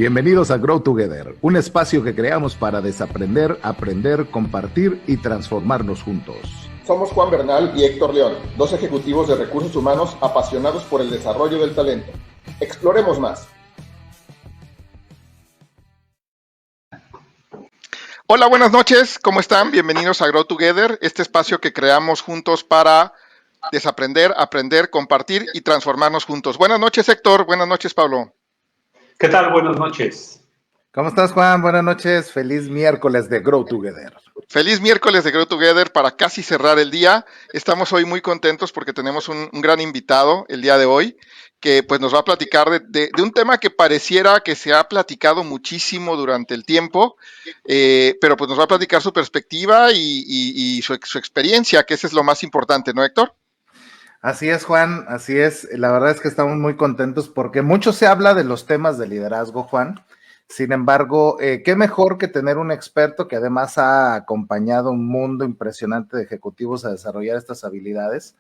Bienvenidos a Grow Together, un espacio que creamos para desaprender, aprender, compartir y transformarnos juntos. Somos Juan Bernal y Héctor León, dos ejecutivos de recursos humanos apasionados por el desarrollo del talento. Exploremos más. Hola, buenas noches, ¿cómo están? Bienvenidos a Grow Together, este espacio que creamos juntos para desaprender, aprender, compartir y transformarnos juntos. Buenas noches, Héctor. Buenas noches, Pablo. ¿Qué tal? Buenas noches. ¿Cómo estás, Juan? Buenas noches. Feliz miércoles de Grow Together. Feliz miércoles de Grow Together para casi cerrar el día. Estamos hoy muy contentos porque tenemos un gran invitado el día de hoy que pues nos va a platicar de un tema que pareciera que se ha platicado muchísimo durante el tiempo, pero pues nos va a platicar su perspectiva y su experiencia, que ese es lo más importante, ¿no, Héctor? Así es, Juan, así es. La verdad es que estamos muy contentos porque mucho se habla de los temas de liderazgo, Juan. Sin embargo, qué mejor que tener un experto que además ha acompañado un mundo impresionante de ejecutivos a desarrollar estas habilidades,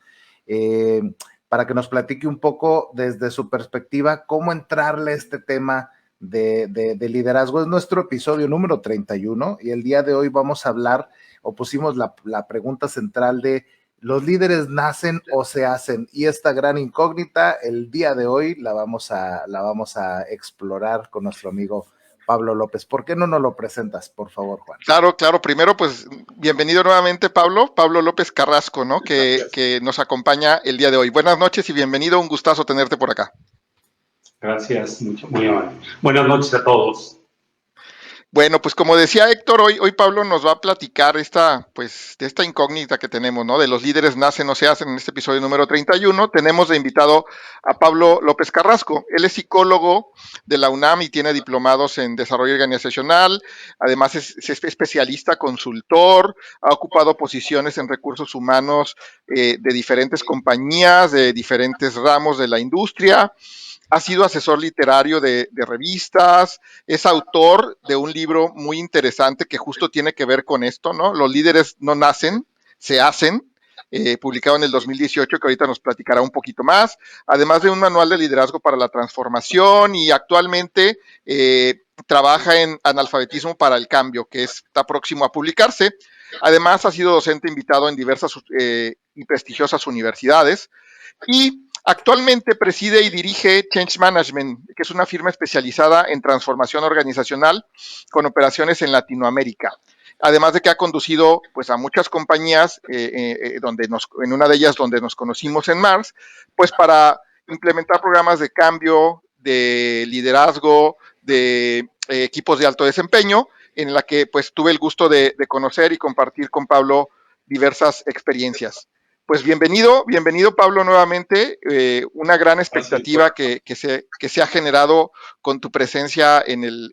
para que nos platique un poco desde su perspectiva cómo entrarle a este tema de liderazgo. Es nuestro episodio número 31 y el día de hoy vamos a hablar, o pusimos la pregunta central de ¿los líderes nacen o se hacen? Y esta gran incógnita, el día de hoy la vamos a explorar con nuestro amigo Pablo López. ¿Por qué no nos lo presentas, por favor, Juan? Claro. Primero, pues, bienvenido nuevamente, Pablo López Carrasco, ¿no? Que nos acompaña el día de hoy. Buenas noches y bienvenido, un gustazo tenerte por acá. Gracias, muy amable. Buenas noches a todos. Bueno, pues como decía Héctor, hoy Pablo nos va a platicar de esta incógnita que tenemos, ¿no? De los líderes nacen o se hacen en este episodio número 31. Tenemos de invitado a Pablo López Carrasco. Él es psicólogo de la UNAM y tiene diplomados en desarrollo organizacional. Además es especialista, consultor, ha ocupado posiciones en recursos humanos de diferentes compañías, de diferentes ramos de la industria. Ha sido asesor literario de revistas, es autor de un libro muy interesante que justo tiene que ver con esto, ¿no? Los líderes no nacen, se hacen, publicado en el 2018, que ahorita nos platicará un poquito más, además de un manual de liderazgo para la transformación y actualmente trabaja en analfabetismo para el cambio, que está próximo a publicarse. Además ha sido docente invitado en diversas y prestigiosas universidades y actualmente preside y dirige Change Management, que es una firma especializada en transformación organizacional con operaciones en Latinoamérica. Además de que ha conducido pues, a muchas compañías, en una de ellas donde nos conocimos en Mars, pues para implementar programas de cambio, de liderazgo, de equipos de alto desempeño, en la que pues tuve el gusto de conocer y compartir con Pablo diversas experiencias. Pues bienvenido Pablo nuevamente, una gran expectativa que se ha generado con tu presencia en el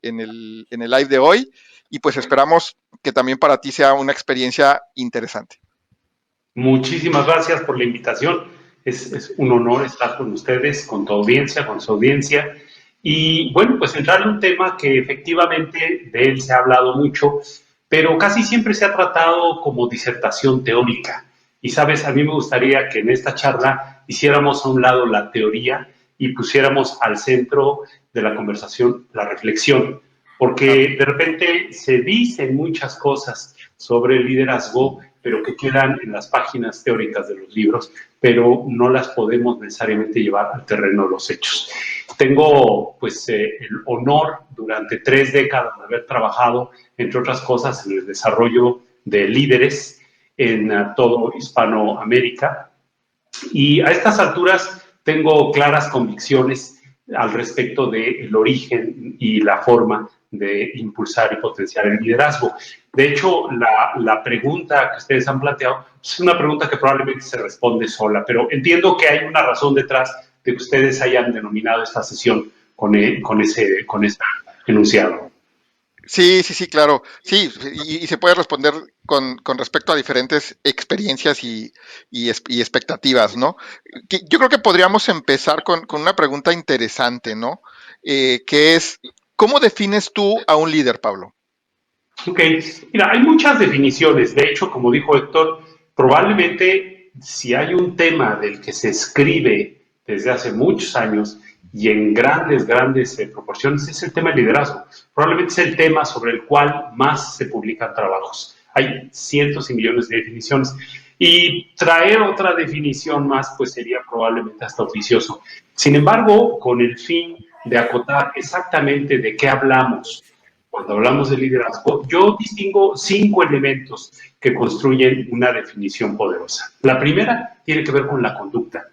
live de hoy y pues esperamos que también para ti sea una experiencia interesante. Muchísimas gracias por la invitación, es un honor estar con ustedes, con tu audiencia, con su audiencia y bueno, pues entrar en un tema que efectivamente de él se ha hablado mucho, pero casi siempre se ha tratado como disertación teórica. Y sabes, a mí me gustaría que en esta charla hiciéramos a un lado la teoría y pusiéramos al centro de la conversación la reflexión, porque de repente se dicen muchas cosas sobre el liderazgo, pero que quedan en las páginas teóricas de los libros, pero no las podemos necesariamente llevar al terreno de los hechos. Tengo pues el honor durante 3 décadas de haber trabajado, entre otras cosas, en el desarrollo de líderes en todo Hispanoamérica. Y a estas alturas tengo claras convicciones al respecto del origen y la forma de impulsar y potenciar el liderazgo. De hecho, la pregunta que ustedes han planteado es una pregunta que probablemente se responde sola, pero entiendo que hay una razón detrás de que ustedes hayan denominado esta sesión con ese enunciado. Sí, claro. Sí, y se puede responder con respecto a diferentes experiencias y expectativas, ¿no? Yo creo que podríamos empezar con una pregunta interesante, ¿no? Que es, ¿cómo defines tú a un líder, Pablo? Ok, mira, hay muchas definiciones. De hecho, como dijo Héctor, probablemente si hay un tema del que se escribe desde hace muchos años y en grandes proporciones es el tema del liderazgo. Probablemente es el tema sobre el cual más se publican trabajos. Hay cientos y millones de definiciones. Y traer otra definición más, pues sería probablemente hasta oficioso. Sin embargo, con el fin de acotar exactamente de qué hablamos cuando hablamos de liderazgo, yo distingo 5 elementos que construyen una definición poderosa. La primera tiene que ver con la conducta.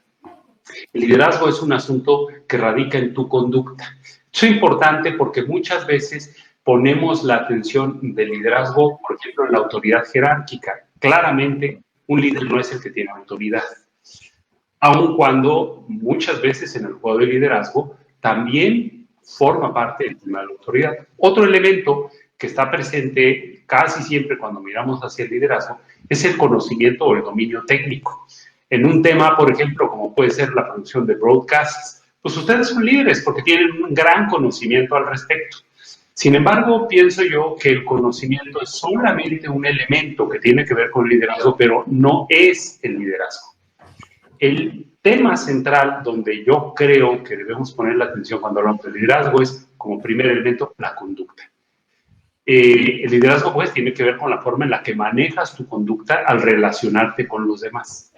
El liderazgo es un asunto que radica en tu conducta. Eso es importante porque muchas veces ponemos la atención del liderazgo, por ejemplo, en la autoridad jerárquica. Claramente, un líder no es el que tiene autoridad, aun cuando muchas veces en el juego de liderazgo también forma parte del tema de la autoridad. Otro elemento que está presente casi siempre cuando miramos hacia el liderazgo es el conocimiento o el dominio técnico. En un tema, por ejemplo, como puede ser la producción de broadcasts, pues ustedes son líderes porque tienen un gran conocimiento al respecto. Sin embargo, pienso yo que el conocimiento es solamente un elemento que tiene que ver con el liderazgo, pero no es el liderazgo. El tema central donde yo creo que debemos poner la atención cuando hablamos de liderazgo es, como primer elemento, la conducta. El liderazgo, pues, tiene que ver con la forma en la que manejas tu conducta al relacionarte con los demás.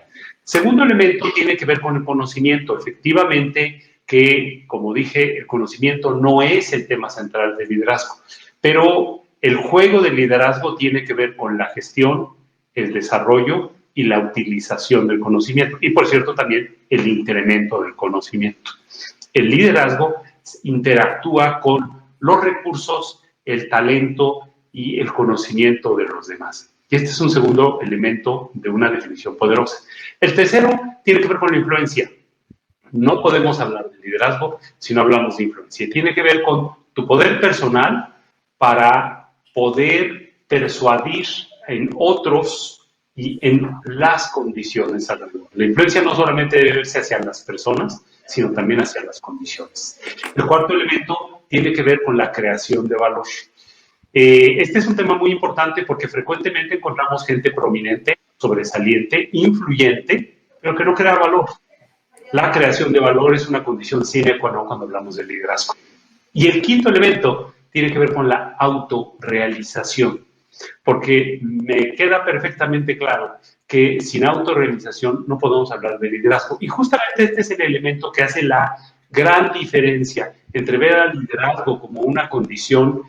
Segundo elemento tiene que ver con el conocimiento. Efectivamente, que, como dije, el conocimiento no es el tema central del liderazgo, pero el juego del liderazgo tiene que ver con la gestión, el desarrollo y la utilización del conocimiento. Y, por cierto, también el incremento del conocimiento. El liderazgo interactúa con los recursos, el talento y el conocimiento de los demás. Y este es un segundo elemento de una definición poderosa. El tercero tiene que ver con la influencia. No podemos hablar de liderazgo si no hablamos de influencia. Tiene que ver con tu poder personal para poder persuadir en otros y en las condiciones alrededor. La influencia no solamente debe verse hacia las personas, sino también hacia las condiciones. El cuarto elemento tiene que ver con la creación de valor. Este es un tema muy importante porque frecuentemente encontramos gente prominente, sobresaliente, influyente, pero que no crea valor. La creación de valor es una condición sine qua non cuando hablamos de liderazgo. Y el quinto elemento tiene que ver con la autorrealización, porque me queda perfectamente claro que sin autorrealización no podemos hablar de liderazgo. Y justamente este es el elemento que hace la gran diferencia entre ver al liderazgo como una condición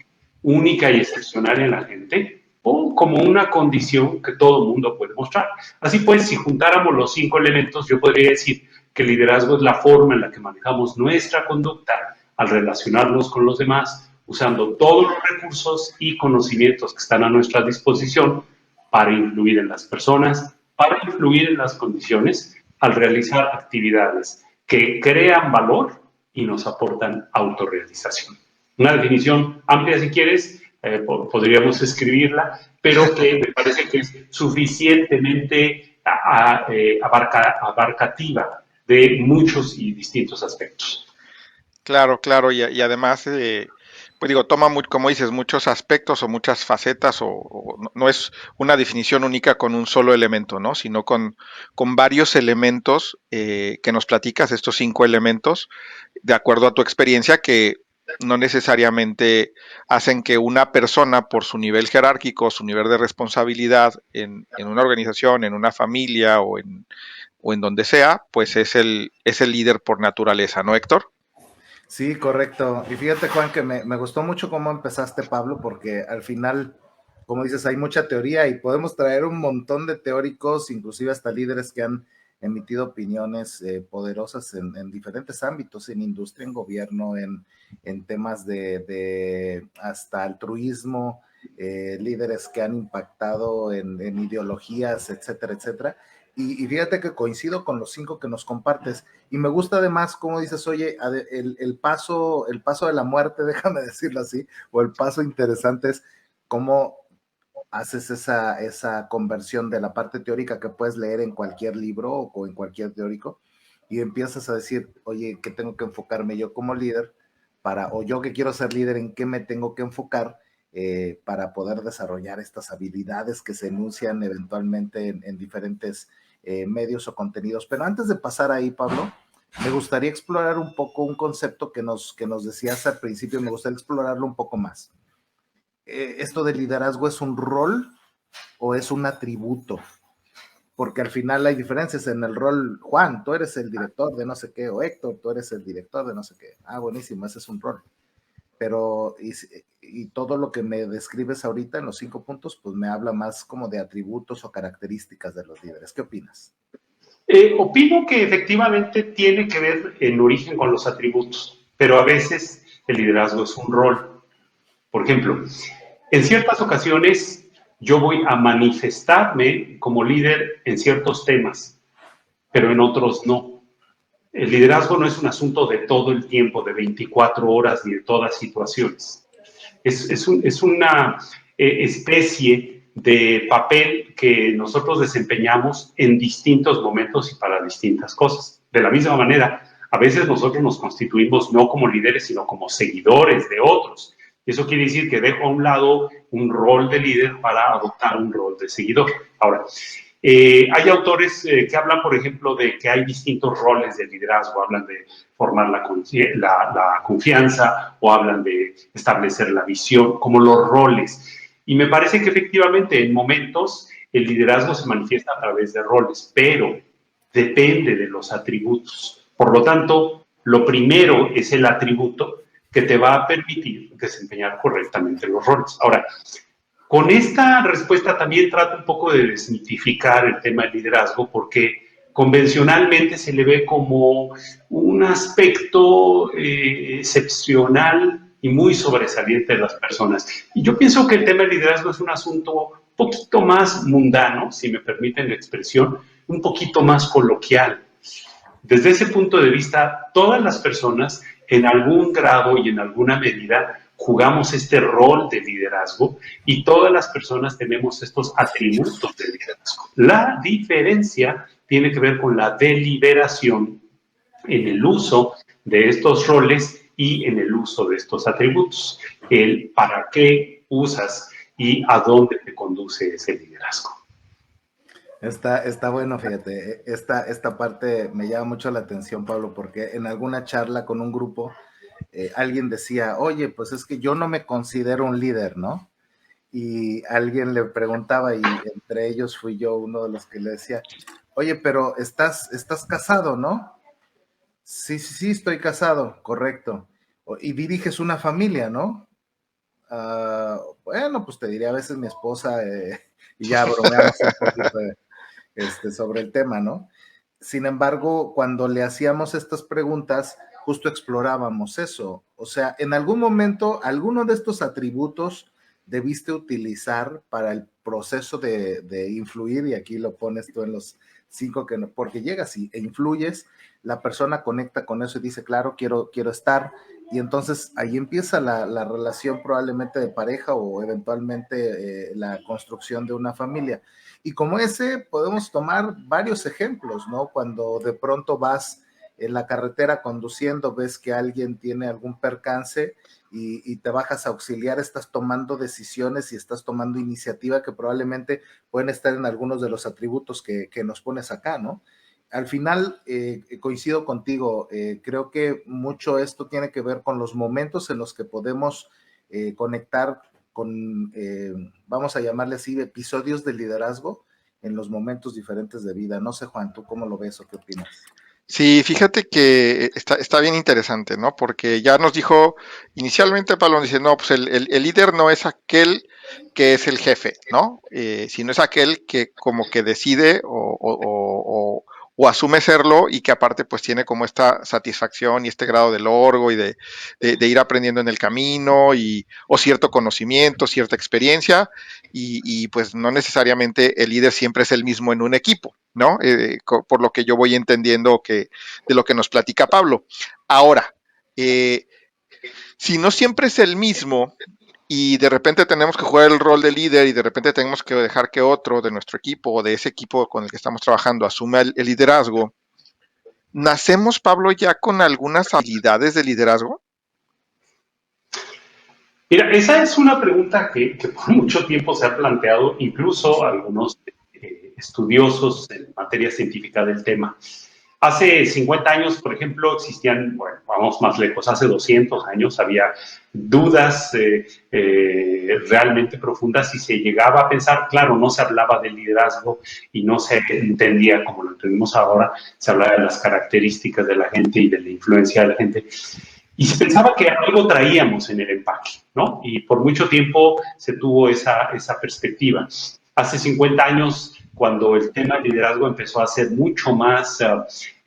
única y excepcional en la gente o como una condición que todo el mundo puede mostrar. Así pues, si juntáramos los 5 elementos, yo podría decir que el liderazgo es la forma en la que manejamos nuestra conducta al relacionarnos con los demás, usando todos los recursos y conocimientos que están a nuestra disposición para influir en las personas, para influir en las condiciones, al realizar actividades que crean valor y nos aportan autorrealización. Una definición amplia, si quieres, podríamos escribirla, pero que me parece que es suficientemente abarcativa de muchos y distintos aspectos. Claro, claro, y además, pues digo, toma, como dices, muchos aspectos o muchas facetas, o no es una definición única con un solo elemento, ¿no? Sino con varios elementos que nos platicas, estos 5 elementos, de acuerdo a tu experiencia, que no necesariamente hacen que una persona, por su nivel jerárquico, su nivel de responsabilidad en una organización, en una familia o en donde sea, pues es el líder por naturaleza, ¿no, Héctor? Sí, correcto. Y fíjate, Juan, que me gustó mucho cómo empezaste, Pablo, porque al final, como dices, hay mucha teoría y podemos traer un montón de teóricos, inclusive hasta líderes que han emitido opiniones poderosas en diferentes ámbitos, en industria, en gobierno, en temas de hasta altruismo, líderes que han impactado en ideologías, etcétera, etcétera. Y fíjate que coincido con los 5 que nos compartes. Y me gusta además, como dices, oye, el paso de la muerte, déjame decirlo así, o el paso interesante es cómo haces esa conversión de la parte teórica que puedes leer en cualquier libro o en cualquier teórico, y empiezas a decir, oye, ¿qué tengo que enfocarme yo como líder? O yo que quiero ser líder, ¿en qué me tengo que enfocar? Para poder desarrollar estas habilidades que se enuncian eventualmente en diferentes medios o contenidos. Pero antes de pasar ahí, Pablo, me gustaría explorar un poco un concepto que nos decías al principio, me gustaría explorarlo un poco más. ¿Esto de liderazgo es un rol o es un atributo? Porque al final hay diferencias en el rol. Juan, tú eres el director de no sé qué, o Héctor, tú eres el director de no sé qué. Ah, buenísimo, ese es un rol. Pero, y todo lo que me describes ahorita en los 5 puntos, pues me habla más como de atributos o características de los líderes. ¿Qué opinas? Opino que efectivamente tiene que ver en origen con los atributos, pero a veces el liderazgo es un rol. Por ejemplo, en ciertas ocasiones yo voy a manifestarme como líder en ciertos temas, pero en otros no. El liderazgo no es un asunto de todo el tiempo, de 24 horas, ni de todas situaciones. Es una especie de papel que nosotros desempeñamos en distintos momentos y para distintas cosas. De la misma manera, a veces nosotros nos constituimos no como líderes, sino como seguidores de otros. Y eso quiere decir que dejo a un lado un rol de líder para adoptar un rol de seguidor. Ahora, hay autores que hablan, por ejemplo, de que hay distintos roles de liderazgo, hablan de formar la confianza o hablan de establecer la visión, como los roles. Y me parece que efectivamente en momentos el liderazgo se manifiesta a través de roles, pero depende de los atributos. Por lo tanto, lo primero es el atributo que te va a permitir desempeñar correctamente los roles. Ahora, con esta respuesta también trato un poco de desmitificar el tema del liderazgo, porque convencionalmente se le ve como un aspecto excepcional y muy sobresaliente de las personas. Y yo pienso que el tema del liderazgo es un asunto un poquito más mundano, si me permiten la expresión, un poquito más coloquial. Desde ese punto de vista, todas las personas en algún grado y en alguna medida jugamos este rol de liderazgo y todas las personas tenemos estos atributos de liderazgo. La diferencia tiene que ver con la deliberación en el uso de estos roles y en el uso de estos atributos. El para qué usas y a dónde te conduce ese liderazgo. Está bueno, fíjate, esta parte me llama mucho la atención, Pablo, porque en alguna charla con un grupo, alguien decía, oye, pues es que yo no me considero un líder, ¿no? Y alguien le preguntaba, y entre ellos fui yo uno de los que le decía, oye, pero estás casado, ¿no? Sí, sí, sí, estoy casado, correcto. Y diriges una familia, ¿no? Bueno, pues te diría a veces mi esposa, y ya bromeamos un poquito sobre el tema, ¿no? Sin embargo, cuando le hacíamos estas preguntas, justo explorábamos eso. O sea, en algún momento, alguno de estos atributos debiste utilizar para el proceso de influir, y aquí lo pones tú en los 5, porque llegas e influyes, la persona conecta con eso y dice, claro, quiero estar, y entonces ahí empieza la relación probablemente de pareja o eventualmente la construcción de una familia. Y como ese, podemos tomar varios ejemplos, ¿no? Cuando de pronto vas en la carretera conduciendo, ves que alguien tiene algún percance y te bajas a auxiliar, estás tomando decisiones y estás tomando iniciativa que probablemente pueden estar en algunos de los atributos que nos pones acá, ¿no? Al final, coincido contigo, creo que mucho esto tiene que ver con los momentos en los que podemos conectar con, vamos a llamarle así, episodios de liderazgo en los momentos diferentes de vida. No sé, Juan, ¿tú cómo lo ves o qué opinas? Sí, fíjate que está bien interesante, ¿no? Porque ya nos dijo inicialmente Pablo, dice, no, pues el líder no es aquel que es el jefe, ¿no? Sino es aquel que como que decide o asume serlo y que aparte pues tiene como esta satisfacción y este grado de logro y de ir aprendiendo en el camino o cierto conocimiento, cierta experiencia y pues no necesariamente el líder siempre es el mismo en un equipo, ¿no? Por lo que yo voy entendiendo de lo que nos platica Pablo. Ahora, si no siempre es el mismo y de repente tenemos que jugar el rol de líder y de repente tenemos que dejar que otro de nuestro equipo o de ese equipo con el que estamos trabajando asuma el liderazgo, ¿nacemos, Pablo, ya con algunas habilidades de liderazgo? Mira, esa es una pregunta que por mucho tiempo se ha planteado, incluso algunos estudiosos en materia científica del tema. Hace 50 años, por ejemplo, existían, bueno, vamos más lejos, hace 200 años había dudas realmente profundas y se llegaba a pensar, claro, no se hablaba de liderazgo y no se entendía como lo entendemos ahora, se hablaba de las características de la gente y de la influencia de la gente. Y se pensaba que algo traíamos en el empaque, ¿no? Y por mucho tiempo se tuvo esa perspectiva. Hace 50 años, cuando el tema del liderazgo empezó a ser mucho más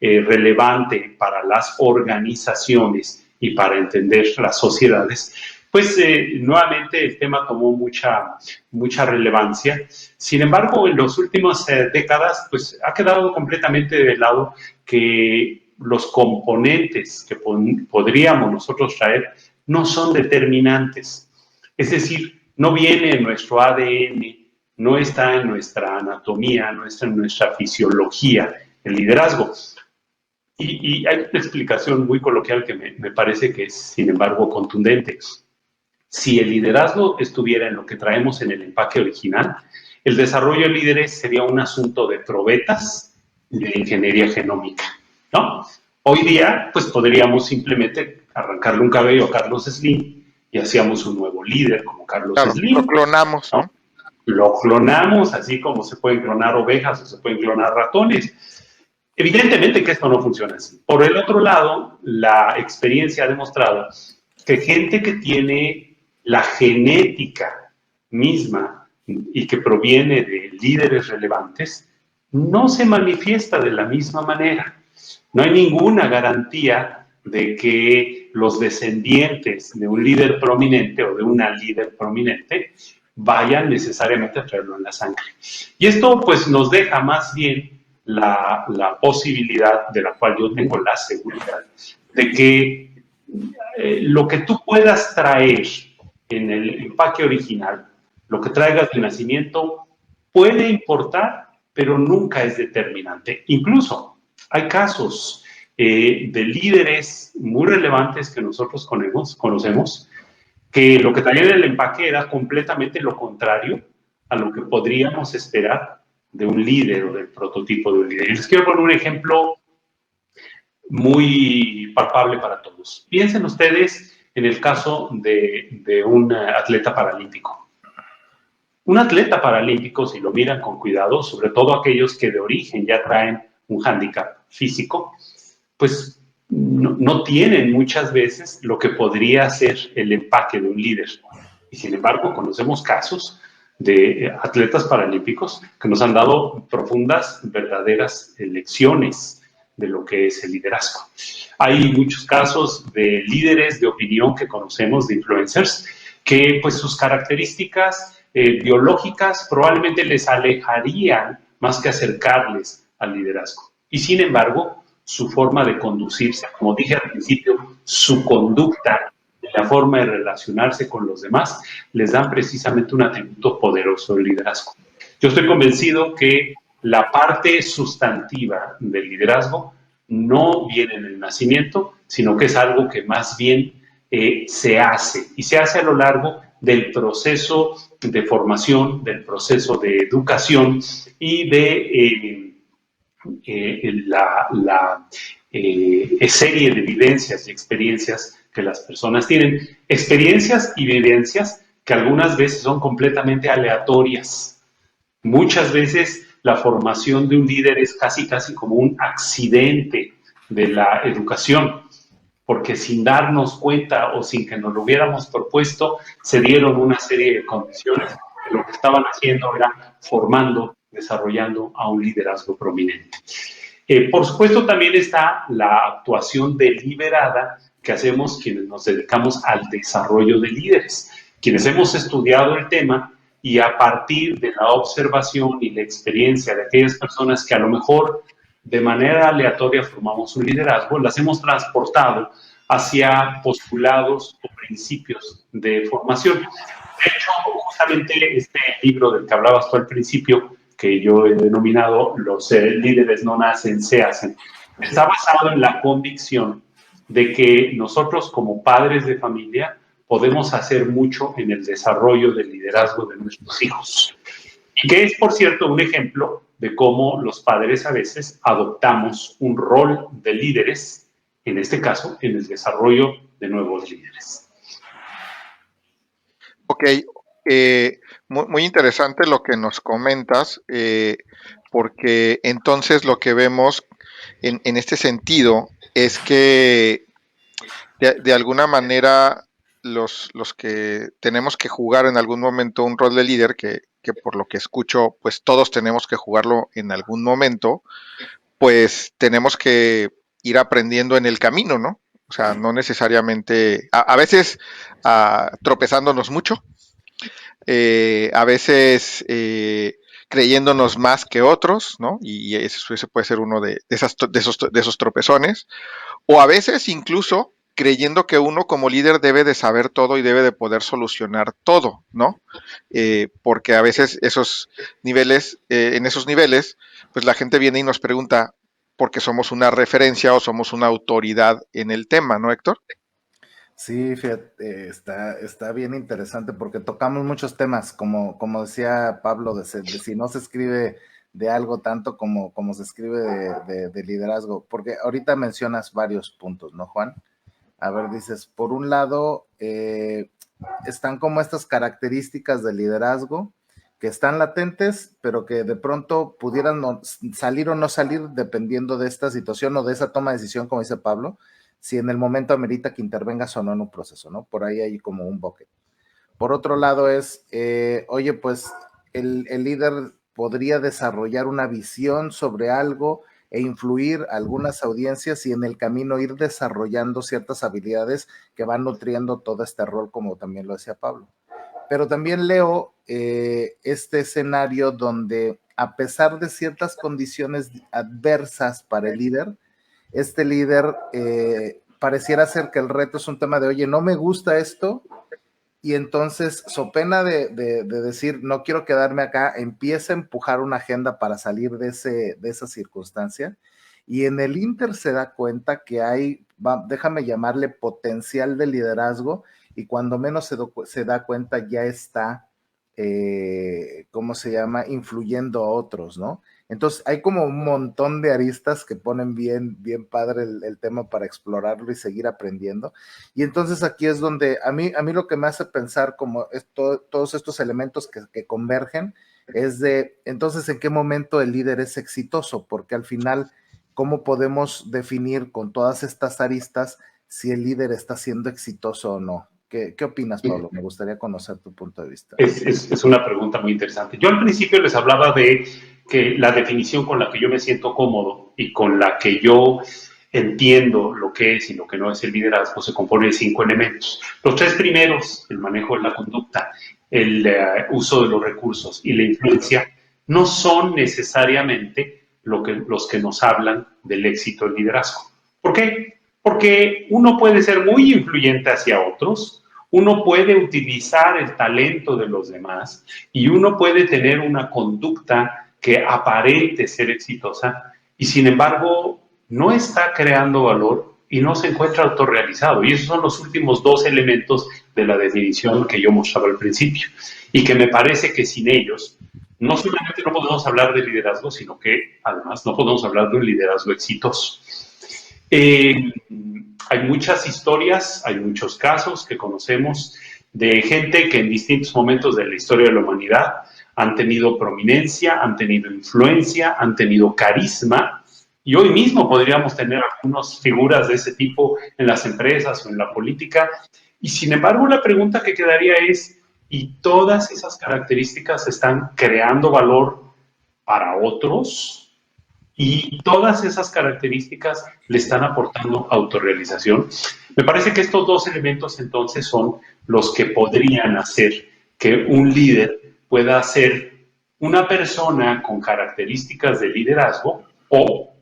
relevante para las organizaciones y para entender las sociedades, pues nuevamente el tema tomó mucha relevancia. Sin embargo, en las últimas décadas, pues ha quedado completamente de lado que los componentes que podríamos nosotros traer no son determinantes. Es decir, no viene en nuestro ADN, no está en nuestra anatomía, no está en nuestra fisiología el liderazgo. Y hay una explicación muy coloquial que me parece que es, sin embargo, contundente. Si el liderazgo estuviera en lo que traemos en el empaque original, el desarrollo de líderes sería un asunto de probetas y de ingeniería genómica, ¿no? Hoy día, pues podríamos simplemente arrancarle un cabello a Carlos Slim y hacíamos un nuevo líder como Carlos Slim. Lo clonamos, ¿no? Lo clonamos, así como se pueden clonar ovejas o se pueden clonar ratones. Evidentemente que esto no funciona así. Por el otro lado, la experiencia ha demostrado que gente que tiene la genética misma y que proviene de líderes relevantes, no se manifiesta de la misma manera. No hay ninguna garantía de que los descendientes de un líder prominente o de una líder prominente vayan necesariamente a traerlo en la sangre. Y esto pues nos deja más bien la posibilidad, de la cual yo tengo la seguridad, de que lo que tú puedas traer en el empaque original, lo que traigas de nacimiento, puede importar, pero nunca es determinante. Incluso hay casos de líderes muy relevantes que nosotros conocemos, que lo que traían en el empaque era completamente lo contrario a lo que podríamos esperar de un líder o del prototipo de un líder. Y les quiero poner un ejemplo muy palpable para todos. Piensen ustedes en el caso de un atleta paralímpico. Un atleta paralímpico, si lo miran con cuidado, sobre todo aquellos que de origen ya traen un hándicap físico, pues no tienen muchas veces lo que podría ser el empaque de un líder. Y sin embargo, conocemos casos de atletas paralímpicos que nos han dado profundas, verdaderas lecciones de lo que es el liderazgo. Hay muchos casos de líderes de opinión que conocemos, de influencers, que pues sus características biológicas probablemente les alejarían más que acercarles al liderazgo. Y sin embargo, su forma de conducirse, como dije al principio, su conducta, la forma de relacionarse con los demás, les dan precisamente un atributo poderoso del liderazgo. Yo estoy convencido que la parte sustantiva del liderazgo no viene en el nacimiento, sino que es algo que más bien se hace, y se hace a lo largo del proceso de formación, del proceso de educación y de la serie de vivencias y experiencias que las personas tienen. Experiencias y vivencias que algunas veces son completamente aleatorias. Muchas veces la formación de un líder es casi como un accidente de la educación, porque sin darnos cuenta o sin que nos lo hubiéramos propuesto, se dieron una serie de condiciones que lo que estaban haciendo era formando, desarrollando a un liderazgo prominente. Por supuesto, también está la actuación deliberada que hacemos quienes nos dedicamos al desarrollo de líderes, quienes hemos estudiado el tema y a partir de la observación y la experiencia de aquellas personas que a lo mejor de manera aleatoria formamos un liderazgo, las hemos transportado hacia postulados o principios de formación. De hecho, justamente este libro del que hablabas tú al principio, que yo he denominado Los líderes no nacen, se hacen, está basado en la convicción de que nosotros como padres de familia podemos hacer mucho en el desarrollo del liderazgo de nuestros hijos. Y que es, por cierto, un ejemplo de cómo los padres a veces adoptamos un rol de líderes, en este caso, en el desarrollo de nuevos líderes. Ok, muy interesante lo que nos comentas, porque entonces lo que vemos en este sentido es que de alguna manera los que tenemos que jugar en algún momento un rol de líder, que por lo que escucho, pues todos tenemos que jugarlo en algún momento, pues tenemos que ir aprendiendo en el camino, ¿no? O sea, no necesariamente, a veces tropezándonos mucho, a veces creyéndonos más que otros, ¿no? Y ese puede ser uno de esos tropezones, o a veces incluso creyendo que uno como líder debe de saber todo y debe de poder solucionar todo, ¿no? Porque a veces esos niveles, en esos niveles, pues la gente viene y nos pregunta porque somos una referencia o somos una autoridad en el tema, ¿no, Héctor? Sí, fíjate, está bien interesante porque tocamos muchos temas, como decía Pablo, de si no se escribe de algo tanto como se escribe de liderazgo, porque ahorita mencionas varios puntos, ¿no, Juan? A ver, dices, por un lado, están como estas características de liderazgo que están latentes, pero que de pronto pudieran salir o no salir dependiendo de esta situación o de esa toma de decisión, como dice Pablo, si en el momento amerita que intervengas o no en un proceso, ¿no? Por ahí hay como un bucket. Por otro lado es, oye, pues el líder podría desarrollar una visión sobre algo e influir a algunas audiencias y en el camino ir desarrollando ciertas habilidades que van nutriendo todo este rol, como también lo decía Pablo. Pero también leo este escenario donde a pesar de ciertas condiciones adversas para el líder, este líder pareciera ser que el reto es un tema de, oye, no me gusta esto, y entonces, so pena de decir, no quiero quedarme acá, empieza a empujar una agenda para salir de esa circunstancia, y en el Inter se da cuenta que hay, déjame llamarle potencial de liderazgo, y cuando menos se da cuenta ya está, ¿cómo se llama?, influyendo a otros, ¿no? Entonces hay como un montón de aristas que ponen bien padre el tema para explorarlo y seguir aprendiendo. Y entonces aquí es donde a mí lo que me hace pensar como todos estos elementos que convergen es de, entonces, ¿en qué momento el líder es exitoso? Porque al final, ¿cómo podemos definir con todas estas aristas si el líder está siendo exitoso o no? ¿Qué opinas, Pablo? Me gustaría conocer tu punto de vista. Es una pregunta muy interesante. Yo al principio les hablaba de que la definición con la que yo me siento cómodo y con la que yo entiendo lo que es y lo que no es el liderazgo se compone de 5 elementos. Los 3 primeros, el manejo de la conducta, el uso de los recursos y la influencia, no son necesariamente los que nos hablan del éxito del liderazgo. ¿Por qué? Porque uno puede ser muy influyente hacia otros, uno puede utilizar el talento de los demás y uno puede tener una conducta que aparente ser exitosa y sin embargo no está creando valor y no se encuentra autorrealizado. Y esos son los últimos 2 elementos de la definición que yo mostraba al principio y que me parece que sin ellos no solamente no podemos hablar de liderazgo, sino que además no podemos hablar de un liderazgo exitoso. Hay muchas historias, hay muchos casos que conocemos de gente que en distintos momentos de la historia de la humanidad han tenido prominencia, han tenido influencia, han tenido carisma, y hoy mismo podríamos tener algunas figuras de ese tipo en las empresas o en la política, y sin embargo la pregunta que quedaría es, ¿y todas esas características están creando valor para otros? Y todas esas características le están aportando autorrealización. Me parece que estos 2 elementos entonces son los que podrían hacer que un líder pueda ser una persona con características de liderazgo o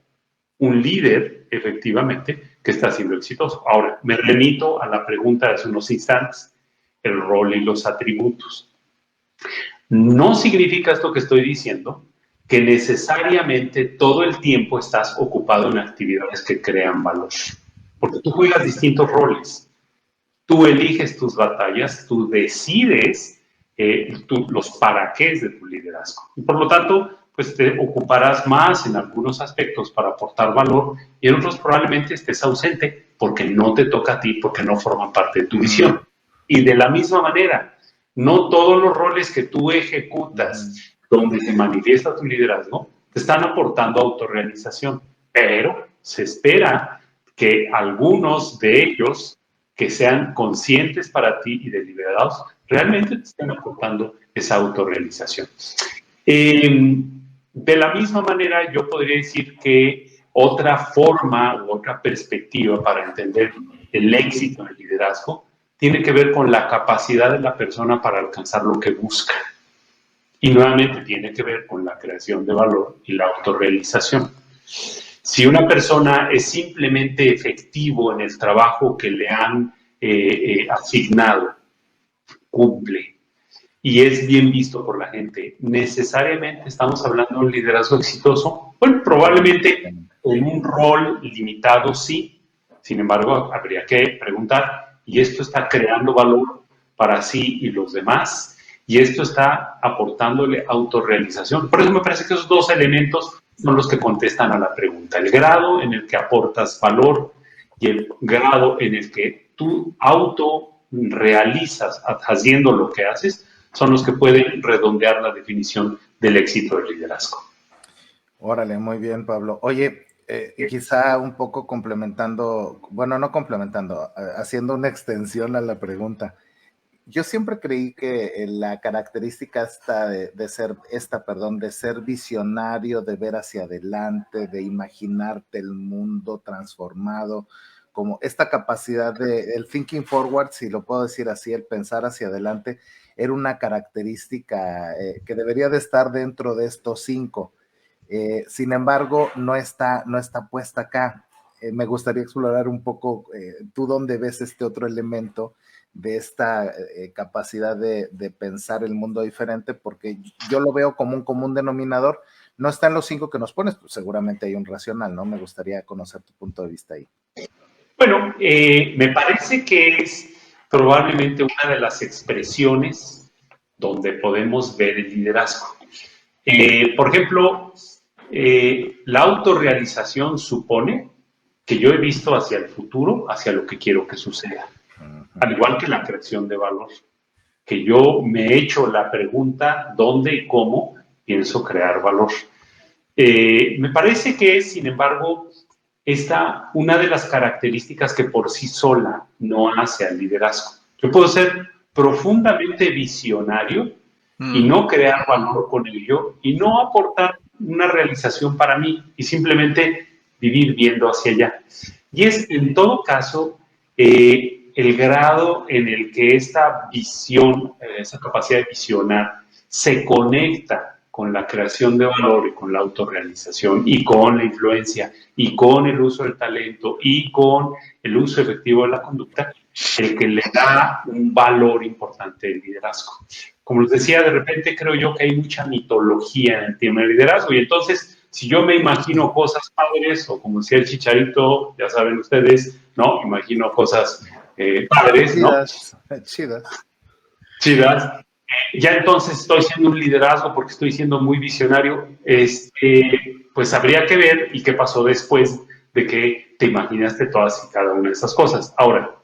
un líder, efectivamente, que está siendo exitoso. Ahora, me remito a la pregunta de hace unos instantes, el rol y los atributos. No significa esto que estoy diciendo que necesariamente todo el tiempo estás ocupado en actividades que crean valor. Porque tú juegas distintos roles. Tú eliges tus batallas, tú decides los para qué de tu liderazgo. Y por lo tanto, pues te ocuparás más en algunos aspectos para aportar valor y en otros probablemente estés ausente porque no te toca a ti, porque no forman parte de tu visión. Y de la misma manera, no todos los roles que tú ejecutas donde se manifiesta tu liderazgo te están aportando autorrealización, pero se espera que algunos de ellos que sean conscientes para ti y deliberados realmente te estén aportando esa autorrealización. De la misma manera, yo podría decir que otra forma u otra perspectiva para entender el éxito en el liderazgo tiene que ver con la capacidad de la persona para alcanzar lo que busca. Y nuevamente tiene que ver con la creación de valor y la autorrealización. Si una persona es simplemente efectivo en el trabajo que le han asignado, cumple y es bien visto por la gente, ¿necesariamente estamos hablando de un liderazgo exitoso? Bueno, probablemente en un rol limitado sí. Sin embargo, habría que preguntar, ¿y esto está creando valor para sí y los demás? Y esto está aportándole autorrealización. Por eso me parece que esos dos elementos son los que contestan a la pregunta. El grado en el que aportas valor y el grado en el que tú autorrealizas haciendo lo que haces son los que pueden redondear la definición del éxito del liderazgo. Órale, muy bien, Pablo. Oye, quizá un poco complementando, bueno, no complementando, haciendo una extensión a la pregunta. Yo siempre creí que la característica de ser visionario, de ver hacia adelante, de imaginarte el mundo transformado, como esta capacidad el thinking forward, si lo puedo decir así, el pensar hacia adelante, era una característica que debería de estar dentro de estos 5. Sin embargo, no está puesta acá. Me gustaría explorar un poco, tú dónde ves este otro elemento de esta capacidad de pensar el mundo diferente, porque yo lo veo como un común denominador. No está en los 5 que nos pones, pues seguramente hay un racional, ¿no? Me gustaría conocer tu punto de vista ahí. Bueno, me parece que es probablemente una de las expresiones donde podemos ver el liderazgo. Por ejemplo, la autorrealización supone que yo he visto hacia el futuro, hacia lo que quiero que suceda. Al igual que la creación de valor, que yo me he hecho la pregunta dónde y cómo pienso crear valor. Me parece que es, sin embargo, una de las características que por sí sola no hace al liderazgo. Yo puedo ser profundamente visionario y no crear valor con ello y no aportar una realización para mí y simplemente vivir viendo hacia allá. Y es en todo caso el grado en el que esta visión, esa capacidad de visionar, se conecta con la creación de valor y con la autorrealización y con la influencia y con el uso del talento y con el uso efectivo de la conducta, el que le da un valor importante del liderazgo. Como les decía, de repente creo yo que hay mucha mitología en el tema del liderazgo y entonces si yo me imagino cosas padres o como decía el Chicharito, ya saben ustedes, ¿no? Imagino cosas padres, chidas, ¿no? chidas. Ya entonces estoy siendo un liderazgo porque estoy siendo muy visionario, pues habría que ver y qué pasó después de que te imaginaste todas y cada una de esas cosas. Ahora,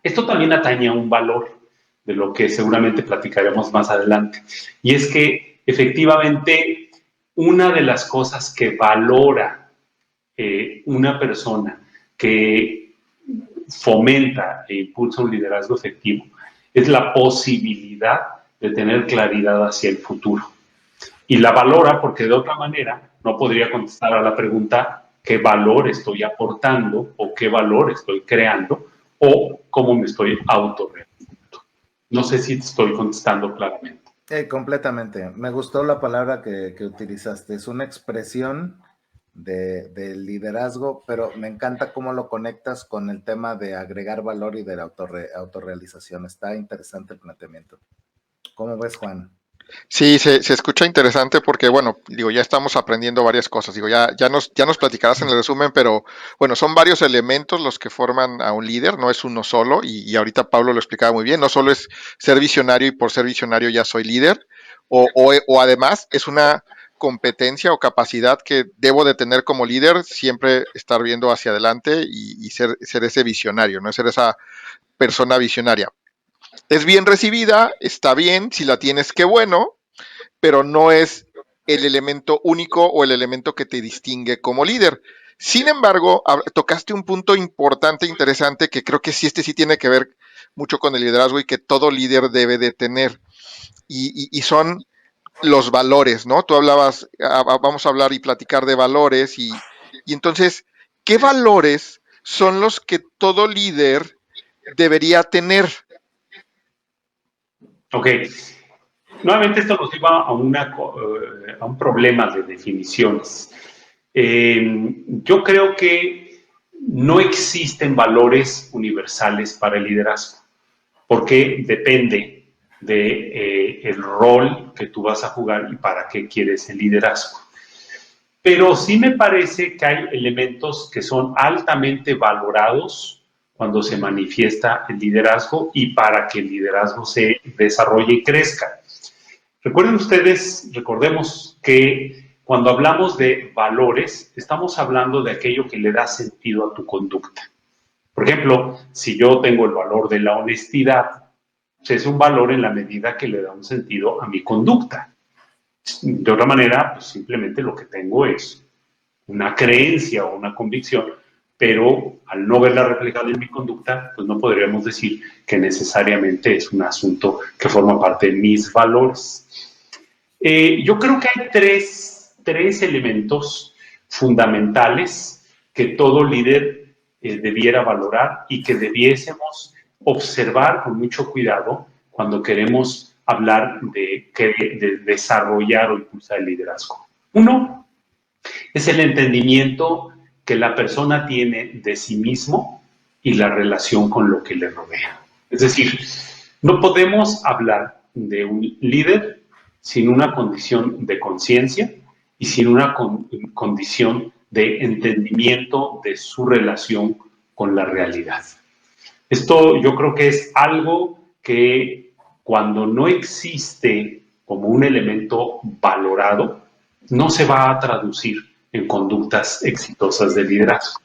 esto también atañe a un valor de lo que seguramente platicaremos más adelante, y es que efectivamente una de las cosas que valora una persona que fomenta e impulsa un liderazgo efectivo es la posibilidad de tener claridad hacia el futuro. Y la valora porque de otra manera no podría contestar a la pregunta qué valor estoy aportando o qué valor estoy creando o cómo me estoy autorrealizando. No sé si te estoy contestando claramente. Completamente. Me gustó la palabra que utilizaste. Es una expresión del liderazgo, pero me encanta cómo lo conectas con el tema de agregar valor y de la autorrealización. Está interesante el planteamiento. ¿Cómo ves, Juan? Sí, se escucha interesante porque, bueno, digo, ya estamos aprendiendo varias cosas. Digo, ya nos platicarás en el resumen, pero bueno, son varios elementos los que forman a un líder, no es uno solo, y ahorita Pablo lo explicaba muy bien, no solo es ser visionario y por ser visionario ya soy líder, o además es una competencia o capacidad que debo de tener como líder, siempre estar viendo hacia adelante y ser ese visionario, no ser esa persona visionaria. Es bien recibida, está bien, si la tienes, qué bueno, pero no es el elemento único o el elemento que te distingue como líder. Sin embargo, tocaste un punto importante, interesante, que creo que sí, sí tiene que ver mucho con el liderazgo y que todo líder debe de tener. Y son los valores, ¿no? Tú hablabas, vamos a hablar y platicar de valores y entonces, ¿qué valores son los que todo líder debería tener? Ok. Nuevamente esto nos lleva a, a un problema de definiciones. Yo creo que no existen valores universales para el liderazgo, porque depende de el rol que tú vas a jugar y para qué quieres el liderazgo. Pero sí me parece que hay elementos que son altamente valorados cuando se manifiesta el liderazgo y para que el liderazgo se desarrolle y crezca. Recuerden ustedes, recordemos que cuando hablamos de valores, estamos hablando de aquello que le da sentido a tu conducta. Por ejemplo, si yo tengo el valor de la honestidad, pues es un valor en la medida que le da un sentido a mi conducta. De otra manera, pues simplemente lo que tengo es una creencia o una convicción, pero al no verla reflejada en mi conducta, pues no podríamos decir que necesariamente es un asunto que forma parte de mis valores. Yo creo que hay tres elementos fundamentales que todo líder debiera valorar y que debiésemos observar con mucho cuidado cuando queremos hablar de desarrollar o impulsar el liderazgo. Uno es el entendimiento que la persona tiene de sí mismo y la relación con lo que le rodea. Es decir, no podemos hablar de un líder sin una condición de conciencia y sin una condición de entendimiento de su relación con la realidad. Esto yo creo que es algo que cuando no existe como un elemento valorado, no se va a traducir en conductas exitosas de liderazgo.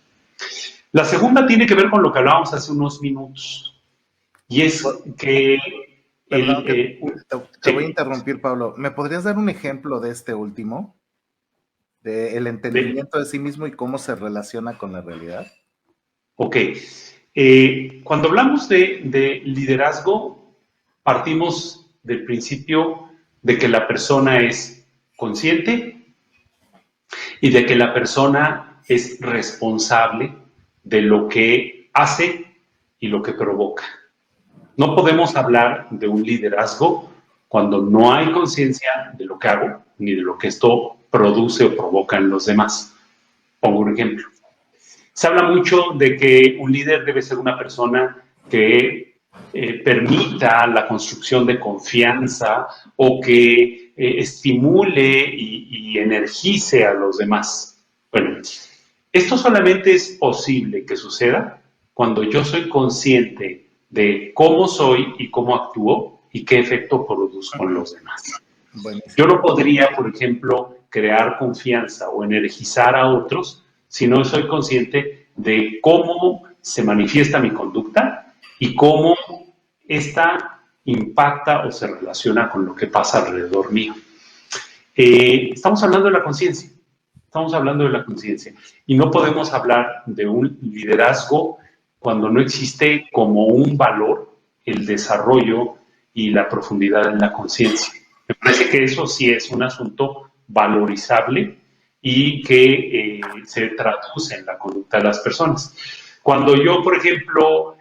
La segunda tiene que ver con lo que hablábamos hace unos minutos, y es que Perdón, te voy a sí, interrumpir, Pablo. ¿Me podrías dar un ejemplo de este último? De el de, entendimiento de sí mismo y cómo se relaciona con la realidad. ok. Cuando hablamos de liderazgo, partimos del principio de que la persona es consciente y de que la persona es responsable de lo que hace y lo que provoca. No podemos hablar de un liderazgo cuando no hay conciencia de lo que hago ni de lo que esto produce o provoca en los demás. Pongo un ejemplo. Se habla mucho de que un líder debe ser una persona que permita la construcción de confianza o que estimule y energice a los demás. Bueno, esto solamente es posible que suceda cuando yo soy consciente de cómo soy y cómo actúo y qué efecto produzco en los demás. Yo Buenísimo. no podría, por ejemplo, crear confianza o energizar a otros si no soy consciente de cómo se manifiesta mi conducta y cómo esta impacta o se relaciona con lo que pasa alrededor mío. Estamos hablando de la conciencia, estamos hablando de la conciencia y no podemos hablar de un liderazgo cuando no existe como un valor el desarrollo y la profundidad en la conciencia. Me parece que eso sí es un asunto valorizable y que se traduce en la conducta de las personas. Cuando yo, por ejemplo,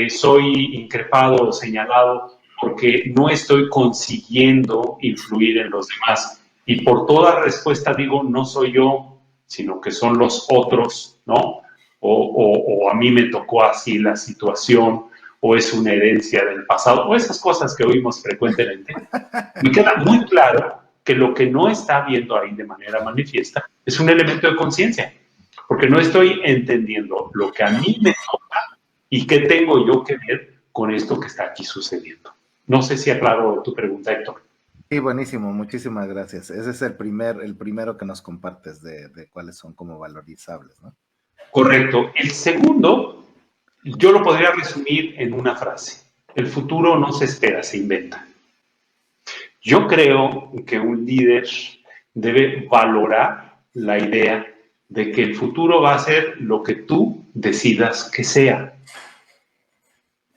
soy increpado o señalado porque no estoy consiguiendo influir en los demás y por toda respuesta digo, no soy yo, sino que son los otros, ¿no? O a mí me tocó así la situación, o es una herencia del pasado, o esas cosas que oímos frecuentemente. Me queda muy claro que lo que no está viendo ahí de manera manifiesta es un elemento de conciencia, porque no estoy entendiendo lo que a mí me toca y qué tengo yo que ver con esto que está aquí sucediendo. No sé si aclaro tu pregunta, Héctor. Sí, buenísimo, muchísimas gracias. Ese es el primero que nos compartes de cuáles son como valorizables, ¿no? Correcto. El segundo, yo lo podría resumir en una frase. El futuro no se espera, se inventa. Yo creo que un líder debe valorar la idea de que el futuro va a ser lo que tú decidas que sea.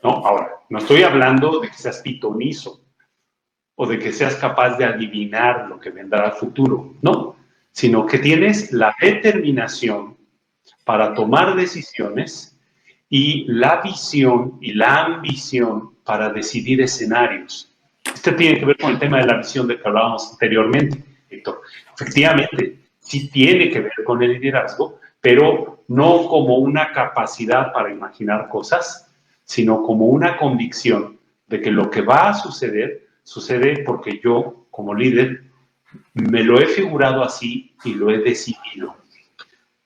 ¿No? Ahora, no estoy hablando de que seas pitonizo o de que seas capaz de adivinar lo que vendrá al futuro, no, sino que tienes la determinación para tomar decisiones y la visión y la ambición para decidir escenarios. Esto tiene que ver con el tema de la visión del que hablábamos anteriormente, Héctor. Efectivamente, sí tiene que ver con el liderazgo, pero no como una capacidad para imaginar cosas, sino como una convicción de que lo que va a suceder, sucede porque yo, como líder, me lo he figurado así y lo he decidido.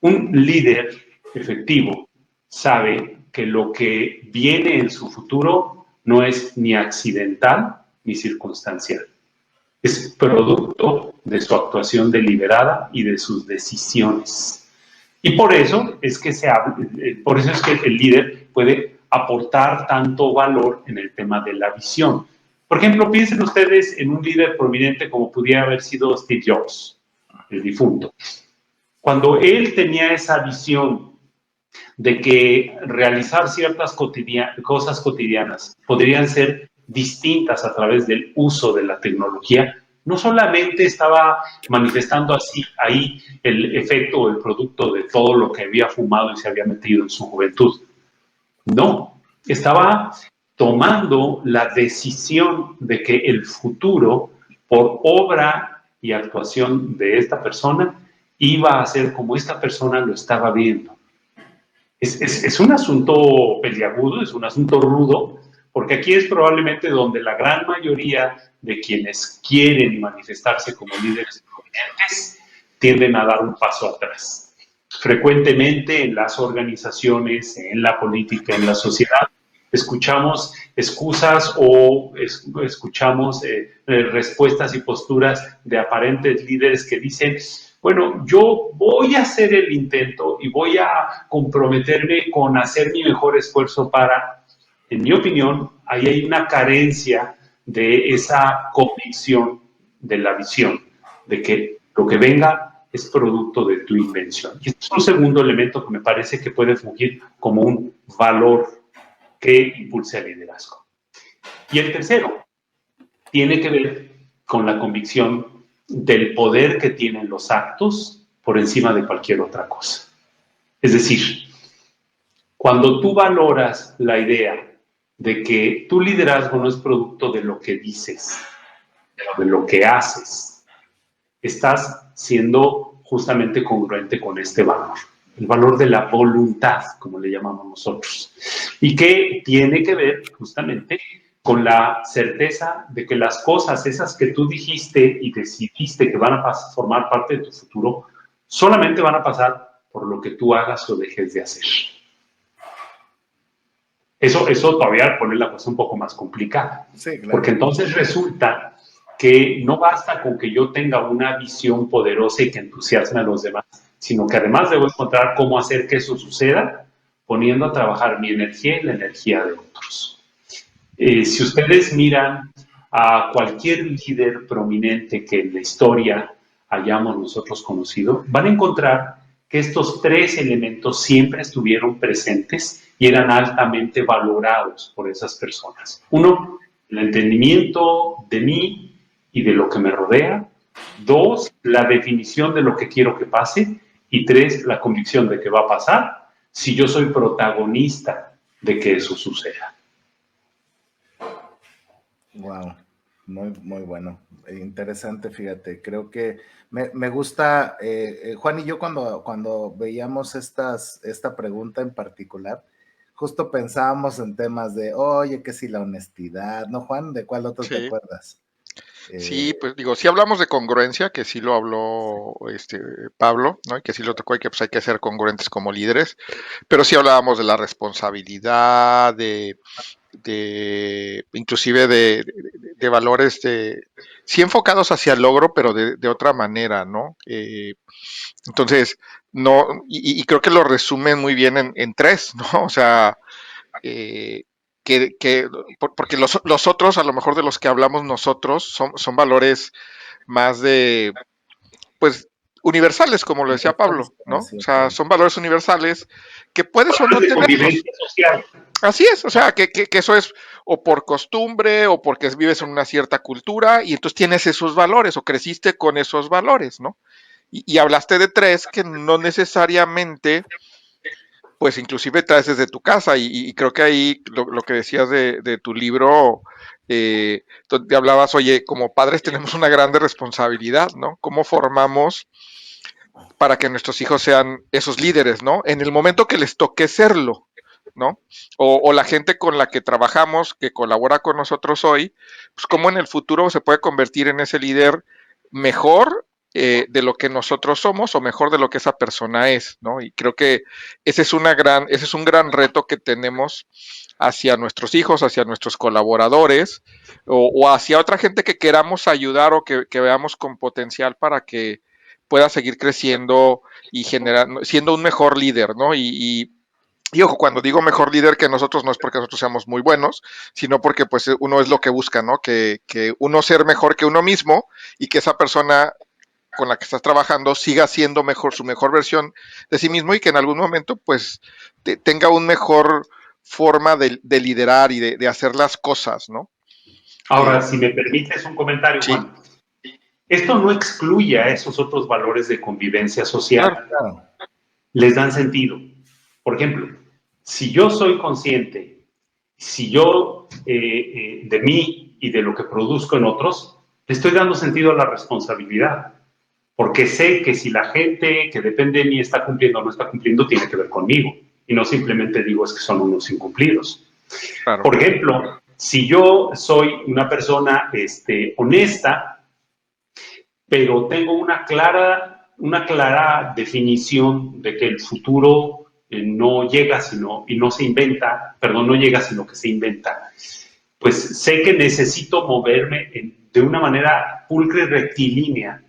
Un líder efectivo sabe que lo que viene en su futuro no es ni accidental ni circunstancial. Es producto de su actuación deliberada y de sus decisiones. Y por eso es que el líder puede aportar tanto valor en el tema de la visión. Por ejemplo, piensen ustedes en un líder prominente como pudiera haber sido Steve Jobs, el difunto. Cuando él tenía esa visión de que realizar ciertas cosas cotidianas podrían ser distintas a través del uso de la tecnología, no solamente estaba manifestando así ahí el efecto o el producto de todo lo que había fumado y se había metido en su juventud. No, estaba tomando la decisión de que el futuro, por obra y actuación de esta persona, iba a ser como esta persona lo estaba viendo. Es un asunto peliagudo, es un asunto rudo, porque aquí es probablemente donde la gran mayoría de quienes quieren manifestarse como líderes prominentes tienden a dar un paso atrás. Frecuentemente en las organizaciones, en la política, en la sociedad, escuchamos excusas o escuchamos respuestas y posturas de aparentes líderes que dicen: bueno, yo voy a hacer el intento y voy a comprometerme con hacer mi mejor esfuerzo para, en mi opinión, ahí hay una carencia de esa convicción de la visión, de que lo que venga es producto de tu invención. Y este es un segundo elemento que me parece que puede fungir como un valor que impulse el liderazgo. Y el tercero tiene que ver con la convicción del poder que tienen los actos por encima de cualquier otra cosa. Es decir, cuando tú valoras la idea de que tu liderazgo no es producto de lo que dices, sino de lo que haces, estás siendo justamente congruente con este valor, el valor de la voluntad, como le llamamos nosotros, y que tiene que ver justamente con la certeza de que las cosas, esas que tú dijiste y decidiste que van a formar parte de tu futuro, solamente van a pasar por lo que tú hagas o dejes de hacer. Eso todavía pone la cosa un poco más complicada, sí, claro. Porque entonces resulta que no basta con que yo tenga una visión poderosa y que entusiasme a los demás, sino que además debo encontrar cómo hacer que eso suceda, poniendo a trabajar mi energía y la energía de otros. Si ustedes miran a cualquier líder prominente que en la historia hayamos nosotros conocido, van a encontrar que estos tres elementos siempre estuvieron presentes y eran altamente valorados por esas personas. Uno, el entendimiento de mí y de lo que me rodea. Dos, la definición de lo que quiero que pase. Y tres, la convicción de que va a pasar si yo soy protagonista de que eso suceda. Wow, muy bueno, interesante, fíjate, creo que me gusta, Juan y yo cuando veíamos esta pregunta en particular, justo pensábamos en temas de, oye, que si la honestidad, ¿no, Juan? ¿De cuál otro te Sí. acuerdas? Sí, pues digo, sí hablamos de congruencia, que sí lo habló Pablo, ¿no? Y que sí lo tocó y que pues hay que ser congruentes como líderes, pero sí hablábamos de la responsabilidad, inclusive de valores sí enfocados hacia el logro, pero de otra manera, ¿no? Entonces, no, y creo que lo resumen muy bien en tres, ¿no? O sea, eh, porque los otros, a lo mejor de los que hablamos nosotros, son valores más pues, universales, como lo decía Pablo, ¿no? O Así es, sea, son valores universales que puedes o no De tenerlos. convivencia social. Así es, o sea, que eso es o por costumbre o porque vives en una cierta cultura y entonces tienes esos valores o creciste con esos valores, ¿no? Y hablaste de tres que no necesariamente pues inclusive traes desde tu casa y creo que ahí lo que decías de tu libro, donde hablabas, oye, como padres tenemos una grande responsabilidad, ¿no? ¿Cómo formamos para que nuestros hijos sean esos líderes, ¿no? En el momento que les toque serlo, ¿no? O la gente con la que trabajamos, que colabora con nosotros hoy, pues cómo en el futuro se puede convertir en ese líder mejor de lo que nosotros somos o mejor de lo que esa persona es, ¿no? Y creo que ese es un gran reto que tenemos hacia nuestros hijos, hacia nuestros colaboradores o hacia otra gente que queramos ayudar o que veamos con potencial para que pueda seguir creciendo y generando, siendo un mejor líder, ¿no? Y ojo, cuando digo mejor líder que nosotros no es porque nosotros seamos muy buenos, sino porque pues uno es lo que busca, ¿no? Que uno ser mejor que uno mismo y que esa persona con la que estás trabajando siga siendo mejor, su mejor versión de sí mismo y que en algún momento pues tenga un mejor forma de liderar y de hacer las cosas, ¿no? Ahora, si me permites un comentario, Sí, Juan, esto no excluye a esos otros valores de convivencia claro, social, claro. les dan sentido. Por ejemplo, si yo soy consciente, si yo de mí y de lo que produzco en otros, le estoy dando sentido a la responsabilidad, porque sé que si la gente que depende de mí está cumpliendo o no está cumpliendo, tiene que ver conmigo, y no simplemente digo es que son unos incumplidos. claro, Por ejemplo, si yo soy una persona honesta, pero tengo una clara definición de que el futuro no llega sino, y no se inventa, perdón, no llega sino que se inventa, pues sé que necesito moverme de una manera pulcra y rectilínea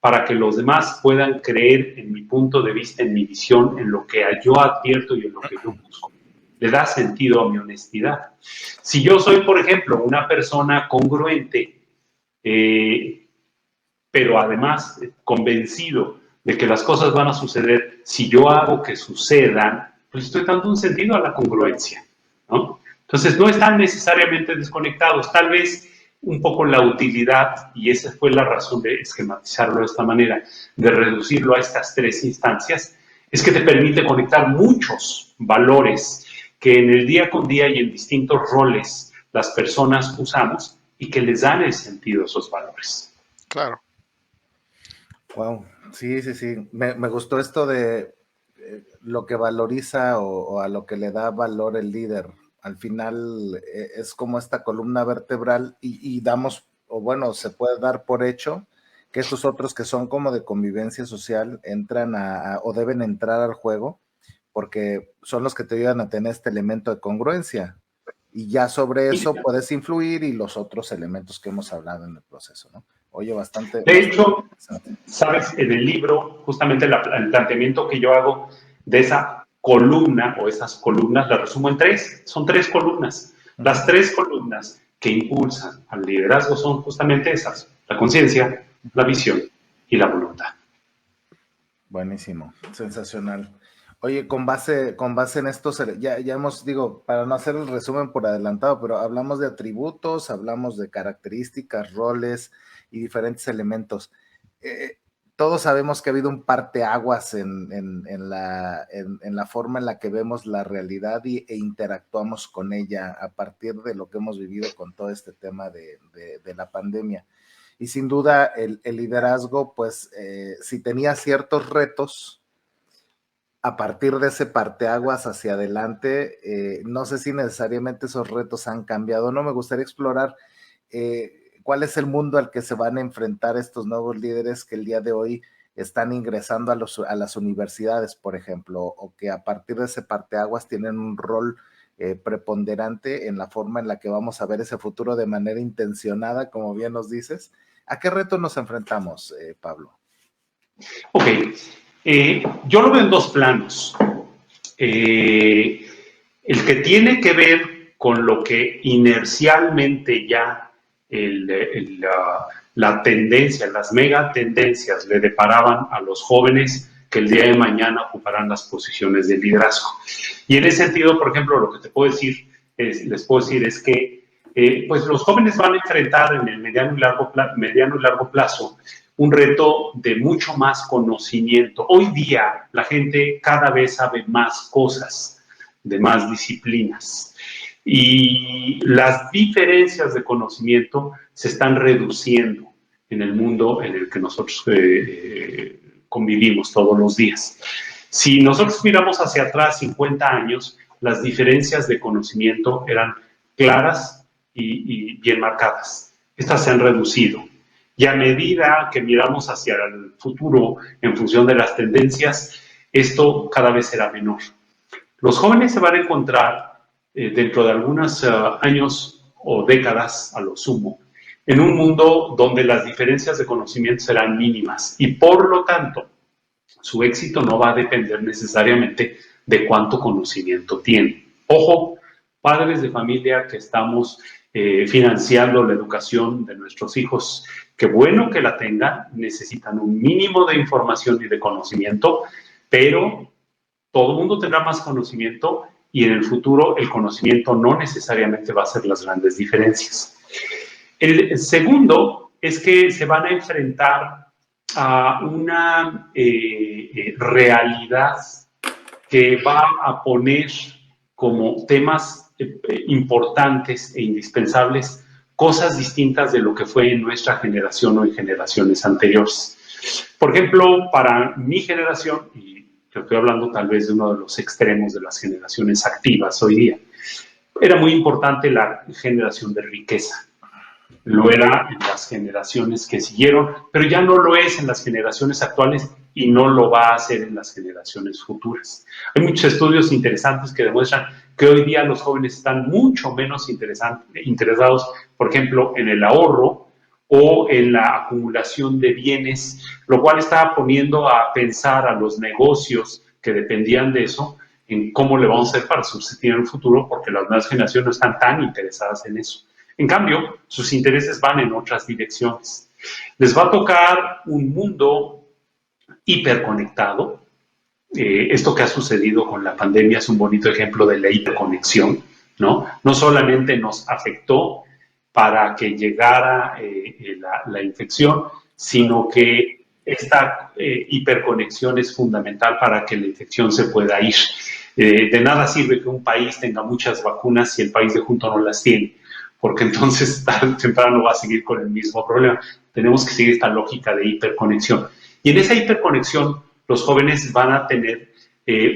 para que los demás puedan creer en mi punto de vista, en mi visión, en lo que yo advierto y en lo que yo busco. Le da sentido a mi honestidad. Si yo soy, por ejemplo, una persona congruente, eh, pero además convencido de que las cosas van a suceder si yo hago que sucedan, pues estoy dando un sentido a la congruencia, ¿no? Entonces no están necesariamente desconectados, tal vez un poco la utilidad, y esa fue la razón de esquematizarlo de esta manera, de reducirlo a estas tres instancias, es que te permite conectar muchos valores que en el día con día y en distintos roles las personas usamos y que les dan el sentido a esos valores. claro. Wow, sí, sí, sí. Me gustó esto de lo que valoriza o a lo que le da valor el líder. Al final es como esta columna vertebral y damos, o bueno, se puede dar por hecho que estos otros que son como de convivencia social entran o deben entrar al juego porque son los que te ayudan a tener este elemento de congruencia. Y ya sobre eso puedes influir y los otros elementos que hemos hablado en el proceso, ¿no? Oye, bastante, De bastante hecho, interesante. sabes, en el libro, justamente el planteamiento que yo hago de esa columna o esas columnas, la resumo en tres, son tres columnas. Las tres columnas que impulsan al liderazgo son justamente esas, la conciencia, la visión y la voluntad. Buenísimo, sensacional. Oye, con base en estos, ya hemos, digo, para no hacer el resumen por adelantado, pero hablamos de atributos, hablamos de características, roles y diferentes elementos. Eh, todos sabemos que ha habido un parteaguas en la forma en la que vemos la realidad e interactuamos con ella a partir de lo que hemos vivido con todo este tema de la pandemia. Y sin duda el liderazgo, pues si tenía ciertos retos, a partir de ese parteaguas hacia adelante, no sé si necesariamente esos retos han cambiado. No me gustaría explorar cuál es el mundo al que se van a enfrentar estos nuevos líderes que el día de hoy están ingresando a las universidades, por ejemplo, o que a partir de ese parteaguas tienen un rol preponderante en la forma en la que vamos a ver ese futuro de manera intencionada, como bien nos dices. ¿A qué reto nos enfrentamos, Pablo? Ok, yo lo veo en dos planos. El que tiene que ver con lo que inercialmente ya la tendencia, las megatendencias le deparaban a los jóvenes que el día de mañana ocuparán las posiciones de liderazgo. Y en ese sentido, por ejemplo, lo que te puedo decir les puedo decir es que pues los jóvenes van a enfrentar en el mediano y largo plazo un reto de mucho más conocimiento. Hoy día la gente cada vez sabe más cosas, de más disciplinas. Y las diferencias de conocimiento se están reduciendo en el mundo en el que nosotros convivimos todos los días. Si nosotros miramos hacia atrás 50 años, las diferencias de conocimiento eran claras y bien marcadas. Estas se han reducido. Y a medida que miramos hacia el futuro en función de las tendencias, esto cada vez será menor. Los jóvenes se van a encontrar dentro de algunos años o décadas a lo sumo en un mundo donde las diferencias de conocimiento serán mínimas y por lo tanto su éxito no va a depender necesariamente de cuánto conocimiento tiene. Ojo, padres de familia que estamos financiando la educación de nuestros hijos, qué bueno que la tengan, necesitan un mínimo de información y de conocimiento, pero todo el mundo tendrá más conocimiento y en el futuro el conocimiento no necesariamente va a ser las grandes diferencias. El segundo es que se van a enfrentar a una realidad que va a poner como temas importantes e indispensables cosas distintas de lo que fue en nuestra generación o en generaciones anteriores. Por ejemplo, para mi generación, y estoy hablando tal vez de uno de los extremos de las generaciones activas hoy día, era muy importante la generación de riqueza. Lo era en las generaciones que siguieron, pero ya no lo es en las generaciones actuales y no lo va a hacer en las generaciones futuras. Hay muchos estudios interesantes que demuestran que hoy día los jóvenes están mucho menos interesados, por ejemplo, en el ahorro o en la acumulación de bienes, lo cual está poniendo a pensar a los negocios que dependían de eso en cómo le vamos a hacer para subsistir en el futuro, porque las nuevas generaciones no están tan interesadas en eso. En cambio, sus intereses van en otras direcciones. Les va a tocar un mundo hiperconectado. Esto que ha sucedido con la pandemia es un bonito ejemplo de la hiperconexión, ¿no? No solamente nos afectó para que llegara la infección, sino que esta hiperconexión es fundamental para que la infección se pueda ir. De nada sirve que un país tenga muchas vacunas si el país de junto no las tiene, porque entonces tarde o temprano va a seguir con el mismo problema. Tenemos que seguir esta lógica de hiperconexión. Y en esa hiperconexión, los jóvenes van a tener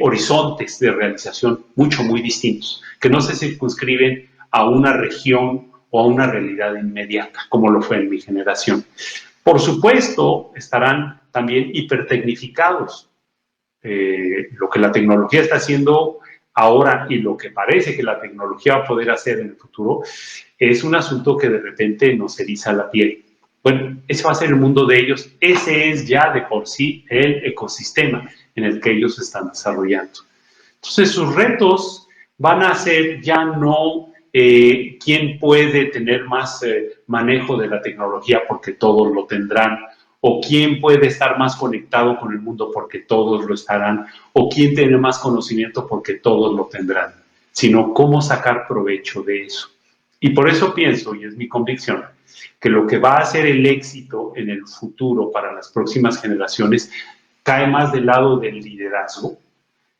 horizontes de realización muy distintos, que no se circunscriben a una región o a una realidad inmediata, como lo fue en mi generación. Por supuesto, estarán también hipertecnificados. Lo que la tecnología está haciendo ahora y lo que parece que la tecnología va a poder hacer en el futuro es un asunto que de repente nos eriza la piel. Bueno, ese va a ser el mundo de ellos. Ese es ya de por sí el ecosistema en el que ellos se están desarrollando. Entonces, sus retos van a ser ya no quién puede tener más manejo de la tecnología porque todos lo tendrán, o quién puede estar más conectado con el mundo porque todos lo estarán, o quién tiene más conocimiento porque todos lo tendrán, sino cómo sacar provecho de eso. Y por eso pienso, y es mi convicción, que lo que va a ser el éxito en el futuro para las próximas generaciones cae más del lado del liderazgo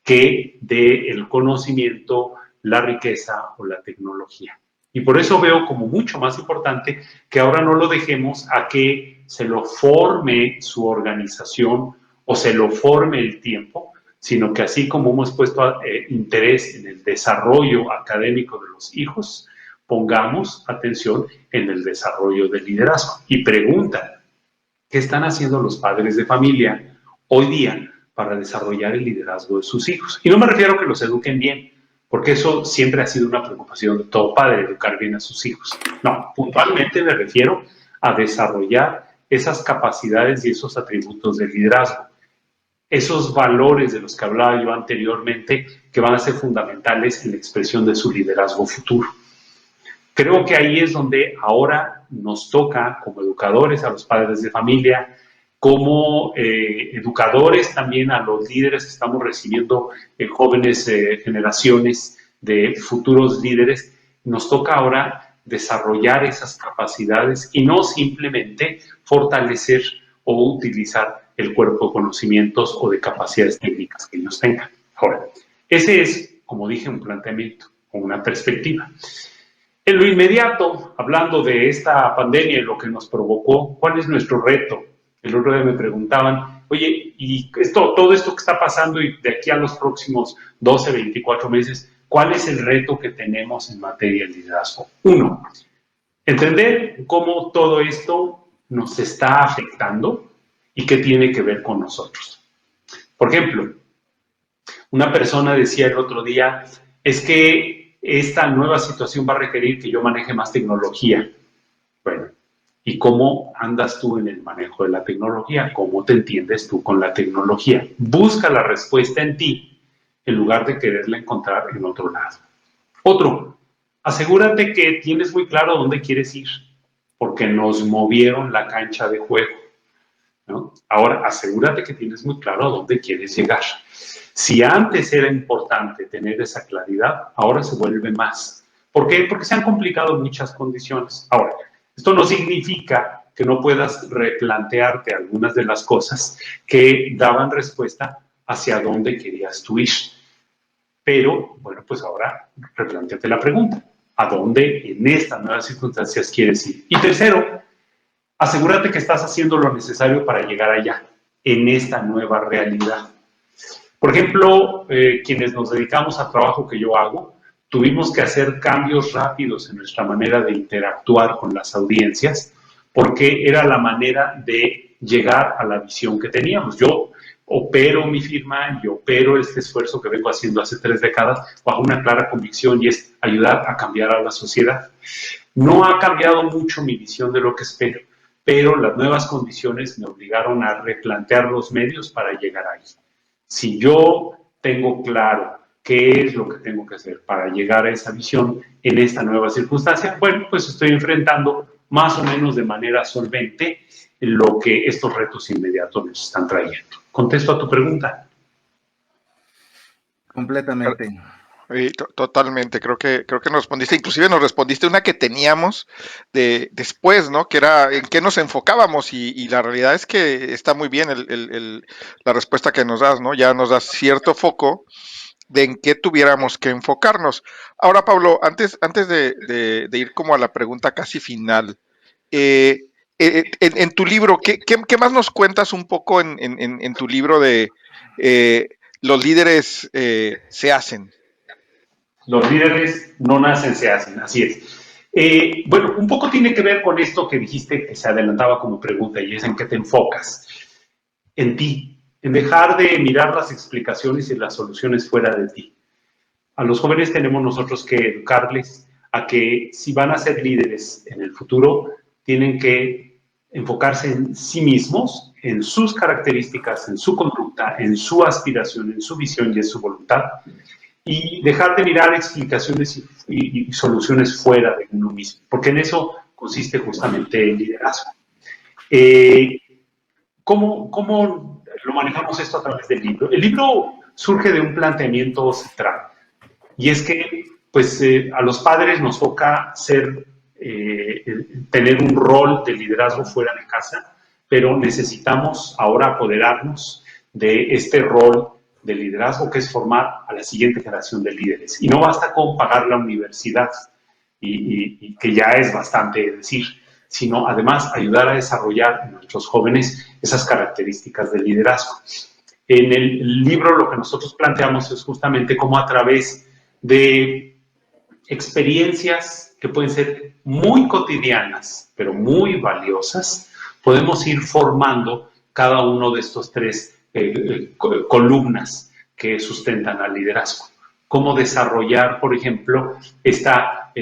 que del conocimiento, la riqueza o la tecnología. Y por eso veo como mucho más importante que ahora no lo dejemos a que se lo forme su organización o se lo forme el tiempo, sino que así como hemos puesto interés en el desarrollo académico de los hijos, pongamos atención en el desarrollo del liderazgo. Y pregunta, ¿qué están haciendo los padres de familia hoy día para desarrollar el liderazgo de sus hijos? Y no me refiero a que los eduquen bien, porque eso siempre ha sido una preocupación de todo padre, educar bien a sus hijos. No, puntualmente me refiero a desarrollar esas capacidades y esos atributos del liderazgo, esos valores de los que hablaba yo anteriormente, que van a ser fundamentales en la expresión de su liderazgo futuro. Creo que ahí es donde ahora nos toca, como educadores, a los padres de familia, como educadores también a los líderes que estamos recibiendo en jóvenes generaciones de futuros líderes, nos toca ahora desarrollar esas capacidades y no simplemente fortalecer o utilizar el cuerpo de conocimientos o de capacidades técnicas que ellos tengan. Ahora, ese es, como dije, un planteamiento o una perspectiva. En lo inmediato, hablando de esta pandemia y lo que nos provocó, ¿cuál es nuestro reto? El otro día me preguntaban, oye, y todo esto que está pasando y de aquí a los próximos 12, 24 meses, ¿cuál es el reto que tenemos en materia de liderazgo? Uno, entender cómo todo esto nos está afectando y qué tiene que ver con nosotros. Por ejemplo, una persona decía el otro día, es que esta nueva situación va a requerir que yo maneje más tecnología. Bueno, ¿y cómo andas tú en el manejo de la tecnología? ¿Cómo te entiendes tú con la tecnología? Busca la respuesta en ti en lugar de quererla encontrar en otro lado. Otro, asegúrate que tienes muy claro dónde quieres ir, porque nos movieron la cancha de juego, ¿no? Ahora, asegúrate que tienes muy claro a dónde quieres llegar. Si antes era importante tener esa claridad, ahora se vuelve más. ¿Por qué? Porque se han complicado muchas condiciones. Ahora, esto no significa que no puedas replantearte algunas de las cosas que daban respuesta hacia dónde querías tú ir. Pero, bueno, pues ahora replantéate la pregunta. ¿A dónde en estas nuevas circunstancias quieres ir? Y tercero, asegúrate que estás haciendo lo necesario para llegar allá, en esta nueva realidad. Por ejemplo, quienes nos dedicamos al trabajo que yo hago, tuvimos que hacer cambios rápidos en nuestra manera de interactuar con las audiencias, porque era la manera de llegar a la visión que teníamos. Yo opero mi firma y opero este esfuerzo que vengo haciendo hace 3 décadas bajo una clara convicción y es ayudar a cambiar a la sociedad. No ha cambiado mucho mi visión de lo que espero, pero las nuevas condiciones me obligaron a replantear los medios para llegar ahí. Si yo tengo claro qué es lo que tengo que hacer para llegar a esa visión en esta nueva circunstancia, bueno, pues estoy enfrentando más o menos de manera solvente lo que estos retos inmediatos nos están trayendo. ¿Contesto a tu pregunta? Completamente. Totalmente, creo que nos respondiste, inclusive nos respondiste una que teníamos después, ¿no? Que era en qué nos enfocábamos y la realidad es que está muy bien la respuesta que nos das, ¿no? Ya nos das cierto foco de en qué tuviéramos que enfocarnos. Ahora, Pablo, antes de ir como a la pregunta casi final, en tu libro, ¿qué más nos cuentas un poco en tu libro de los líderes se hacen? Los líderes no nacen, se hacen, así es. Bueno, un poco tiene que ver con esto que dijiste que se adelantaba como pregunta y es en qué te enfocas. En ti, en dejar de mirar las explicaciones y las soluciones fuera de ti. A los jóvenes tenemos nosotros que educarles a que si van a ser líderes en el futuro, tienen que enfocarse en sí mismos, en sus características, en su conducta, en su aspiración, en su visión y en su voluntad, y dejar de mirar explicaciones y soluciones fuera de uno mismo, porque en eso consiste justamente el liderazgo. ¿Cómo lo manejamos esto a través del libro? El libro surge de un planteamiento central, y es que pues, a los padres nos toca tener un rol de liderazgo fuera de casa, pero necesitamos ahora apoderarnos de este rol de liderazgo, que es formar a la siguiente generación de líderes. Y no basta con pagar la universidad, y que ya es bastante decir, sino además ayudar a desarrollar en nuestros jóvenes esas características de liderazgo. En el libro lo que nosotros planteamos es justamente cómo a través de experiencias que pueden ser muy cotidianas, pero muy valiosas, podemos ir formando cada uno de estos tres columnas que sustentan al liderazgo. Cómo desarrollar, por ejemplo, esta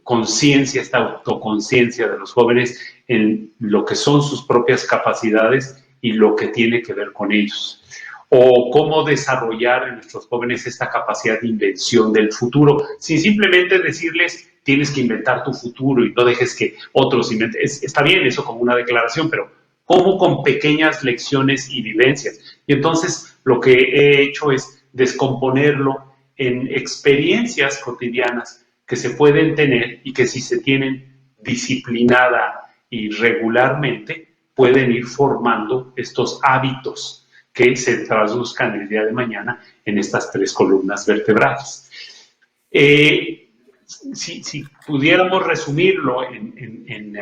conciencia, esta autoconciencia de los jóvenes en lo que son sus propias capacidades y lo que tiene que ver con ellos. O cómo desarrollar en nuestros jóvenes esta capacidad de invención del futuro, sin simplemente decirles tienes que inventar tu futuro y no dejes que otros inventen. Está bien eso como una declaración, pero cómo con pequeñas lecciones y vivencias. Y entonces lo que he hecho es descomponerlo en experiencias cotidianas que se pueden tener y que si se tienen disciplinada y regularmente pueden ir formando estos hábitos que se traduzcan el día de mañana en estas tres columnas vertebrales. Si pudiéramos resumirlo en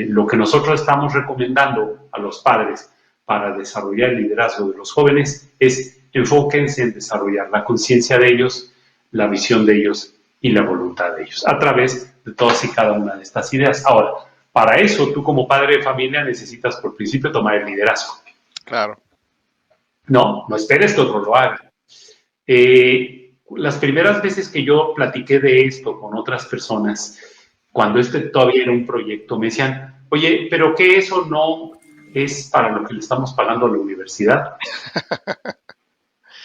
lo que nosotros estamos recomendando a los padres para desarrollar el liderazgo de los jóvenes, es enfóquense en desarrollar la conciencia de ellos, la visión de ellos y la voluntad de ellos, a través de todas y cada una de estas ideas. Ahora, para eso, tú como padre de familia necesitas por principio tomar el liderazgo. Claro. No esperes que otro lo haga. Las primeras veces que yo platiqué de esto con otras personas, cuando todavía era un proyecto, me decían, oye, pero que eso no es para lo que le estamos pagando a la universidad.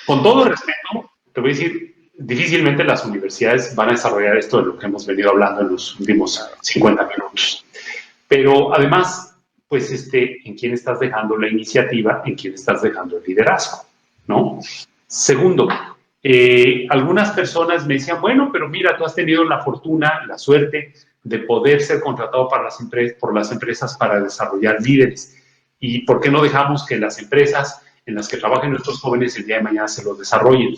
Con todo respeto, te voy a decir, difícilmente las universidades van a desarrollar esto de lo que hemos venido hablando en los últimos 50 minutos. Pero además, pues en quién estás dejando la iniciativa, en quién estás dejando el liderazgo, ¿no? Segundo, algunas personas me decían, bueno, pero mira, tú has tenido la fortuna, la suerte de poder ser contratado por las empresas para desarrollar líderes. ¿Y por qué no dejamos que las empresas en las que trabajen nuestros jóvenes el día de mañana se los desarrollen?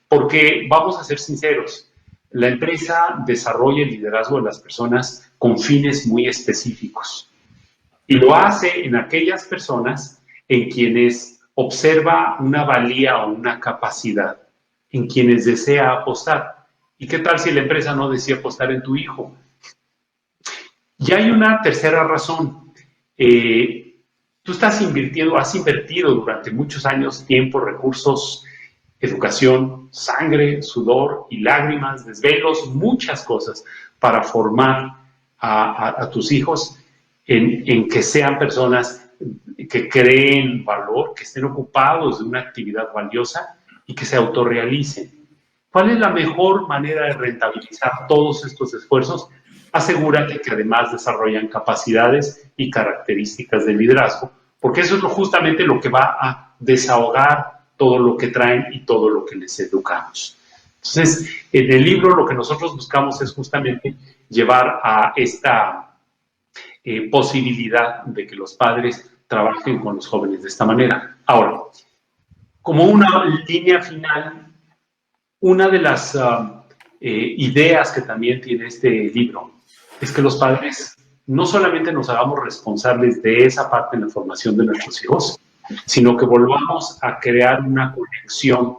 Porque vamos a ser sinceros, la empresa desarrolla el liderazgo de las personas con fines muy específicos. Y lo hace en aquellas personas en quienes observa una valía o una capacidad, en quienes desea apostar. ¿Y qué tal si la empresa no desea apostar en tu hijo? Y hay una tercera razón. Tú has invertido durante muchos años tiempo, recursos, educación, sangre, sudor y lágrimas, desvelos, muchas cosas para formar a tus hijos en que sean personas que creen valor, que estén ocupados de una actividad valiosa y que se autorrealicen. ¿Cuál es la mejor manera de rentabilizar todos estos esfuerzos? Asegúrate que además desarrollan capacidades y características de liderazgo, porque eso es justamente lo que va a desahogar todo lo que traen y todo lo que les educamos. Entonces, en el libro lo que nosotros buscamos es justamente llevar a esta posibilidad de que los padres trabajen con los jóvenes de esta manera. Ahora, como una línea final, una de las ideas que también tiene este libro es que los padres no solamente nos hagamos responsables de esa parte en la formación de nuestros hijos, sino que volvamos a crear una conexión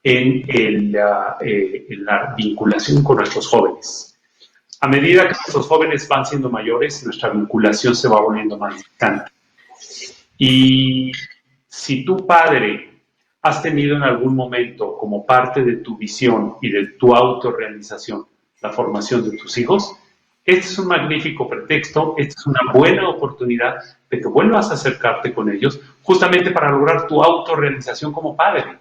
en la vinculación con nuestros jóvenes. A medida que nuestros jóvenes van siendo mayores, nuestra vinculación se va volviendo más distante. Y si tu padre has tenido en algún momento como parte de tu visión y de tu autorrealización la formación de tus hijos, este es un magnífico pretexto, esta es una buena oportunidad de que vuelvas a acercarte con ellos justamente para lograr tu autorrealización como padre,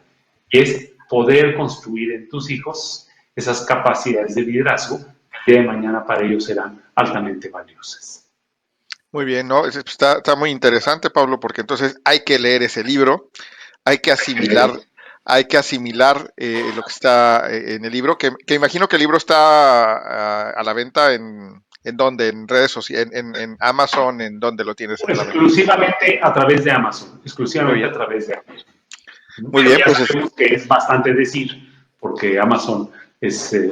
y es poder construir en tus hijos esas capacidades de liderazgo que de mañana para ellos serán altamente valiosas. Muy bien, ¿no? Está muy interesante, Pablo, porque entonces hay que leer ese libro, hay que asimilar lo que está en el libro, que imagino que el libro está a la venta en dónde, en redes sociales, en Amazon, ¿en dónde lo tienes? Exclusivamente a través de Amazon, a través de Amazon. Muy bien, pues que es bastante decir, porque Amazon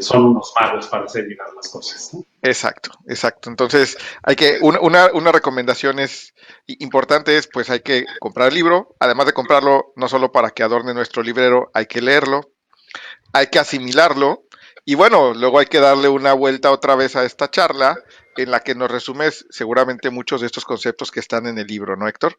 son unos magos para hacer llegar las cosas, ¿no? Exacto, exacto. Entonces, una recomendación importante es, pues hay que comprar el libro, además de comprarlo, no solo para que adorne nuestro librero, hay que leerlo, hay que asimilarlo, y bueno, luego hay que darle una vuelta otra vez a esta charla, en la que nos resumes seguramente muchos de estos conceptos que están en el libro, ¿no, Héctor?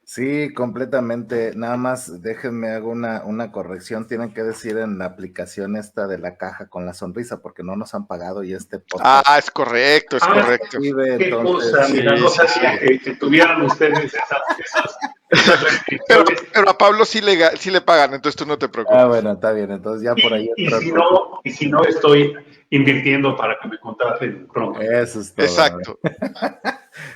Sí, completamente. Nada más déjenme hago una corrección. Tienen que decir en la aplicación esta de la caja con la sonrisa, porque no nos han pagado y este podcast Ah, es correcto, es correcto. vive, Qué entonces. cosa, mira, no Sí, sí, sabía sí. que tuvieran ustedes esas Pero, restricciones. pero a Pablo sí le pagan, entonces tú no te Ah, preocupes. bueno, está bien. Entonces ya por ahí Y entra el si rollo. no, estoy invirtiendo para que me contraten pronto. Eso es todo. Exacto.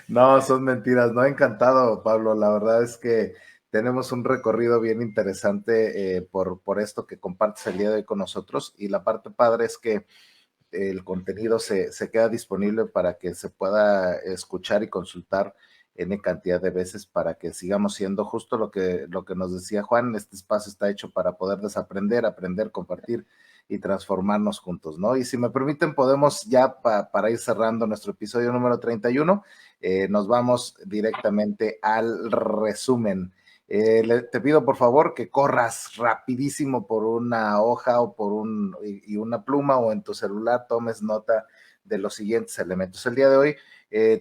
No, son mentiras. No, encantado, Pablo. La verdad es que tenemos un recorrido bien interesante por esto que compartes el día de hoy con nosotros. Y la parte padre es que el contenido se queda disponible para que se pueda escuchar y consultar N cantidad de veces para que sigamos siendo justo lo que nos decía Juan. Este espacio está hecho para poder desaprender, aprender, compartir y transformarnos juntos, ¿no? Y si me permiten, podemos ya para ir cerrando nuestro episodio número 31, nos vamos directamente al resumen. Te pido por favor que corras rapidísimo por una hoja o y una pluma o en tu celular tomes nota de los siguientes elementos. El día de hoy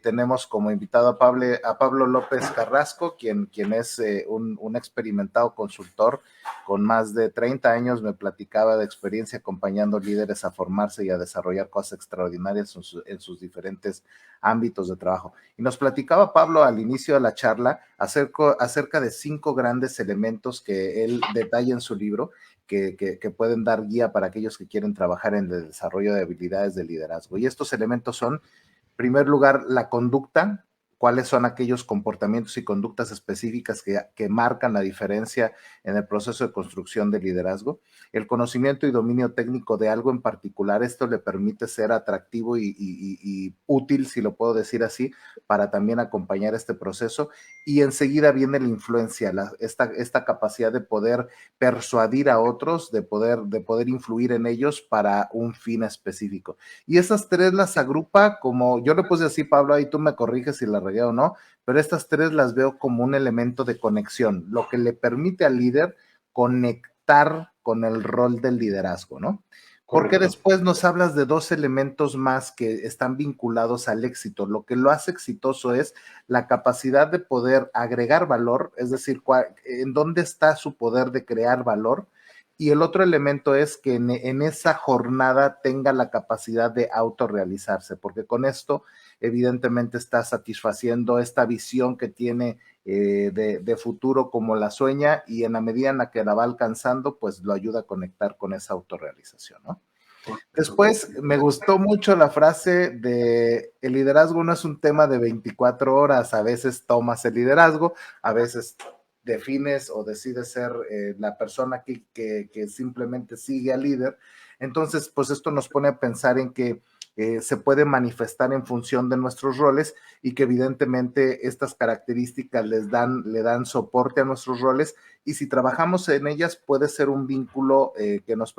tenemos como invitado a Pablo López Carrasco, quien es un experimentado consultor con más de 30 años. Me platicaba de experiencia acompañando líderes a formarse y a desarrollar cosas extraordinarias en sus diferentes ámbitos de trabajo. Y nos platicaba Pablo al inicio de la charla acerca de 5 grandes elementos que él detalla en su libro que pueden dar guía para aquellos que quieren trabajar en el desarrollo de habilidades de liderazgo. Y estos elementos son, en primer lugar, la conducta. ¿Cuáles son aquellos comportamientos y conductas específicas que marcan la diferencia en el proceso de construcción de liderazgo? El conocimiento y dominio técnico de algo en particular, esto le permite ser atractivo y útil, si lo puedo decir así, para también acompañar este proceso. Y enseguida viene la influencia, esta capacidad de poder persuadir a otros, de poder influir en ellos para un fin específico. Y esas 3 las agrupa como, yo le puse así, Pablo, ahí tú me corriges si la regué o no, pero estas 3 las veo como un elemento de conexión, lo que le permite al líder conectar con el rol del liderazgo, ¿no? Porque Correcto. después nos hablas de 2 elementos más que están vinculados al éxito. Lo que lo hace exitoso es la capacidad de poder agregar valor, es decir, en dónde está su poder de crear valor. Y el otro elemento es que en esa jornada tenga la capacidad de autorrealizarse, porque con esto evidentemente está satisfaciendo esta visión que tiene de futuro como la sueña, y en la medida en la que la va alcanzando, pues lo ayuda a conectar con esa autorrealización, ¿no? Después me gustó mucho la frase de el liderazgo no es un tema de 24 horas, a veces tomas el liderazgo, a veces defines o decides ser la persona que simplemente sigue al líder. Entonces, pues esto nos pone a pensar en que se puede manifestar en función de nuestros roles y que evidentemente estas características le dan soporte a nuestros roles, y si trabajamos en ellas puede ser un vínculo que nos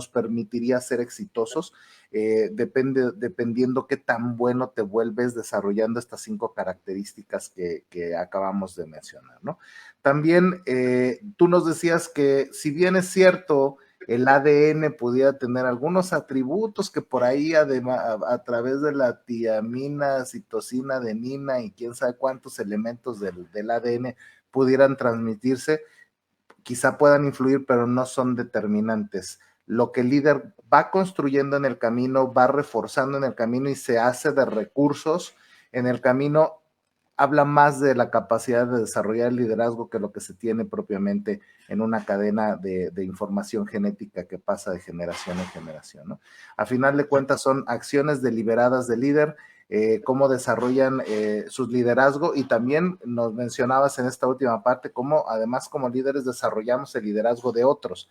permitiría ser exitosos, dependiendo qué tan bueno te vuelves desarrollando estas 5 características que acabamos de mencionar, ¿no? También tú nos decías que si bien es cierto, el ADN pudiera tener algunos atributos que por ahí a través de la tiamina, citosina, adenina y quién sabe cuántos elementos del ADN pudieran transmitirse, quizá puedan influir, pero no son determinantes. Lo que el líder va construyendo en el camino, va reforzando en el camino y se hace de recursos en el camino, habla más de la capacidad de desarrollar el liderazgo que lo que se tiene propiamente en una cadena de información genética que pasa de generación en generación, ¿no? A final de cuentas son acciones deliberadas del líder, cómo desarrollan su liderazgo, y también nos mencionabas en esta última parte cómo además como líderes desarrollamos el liderazgo de otros,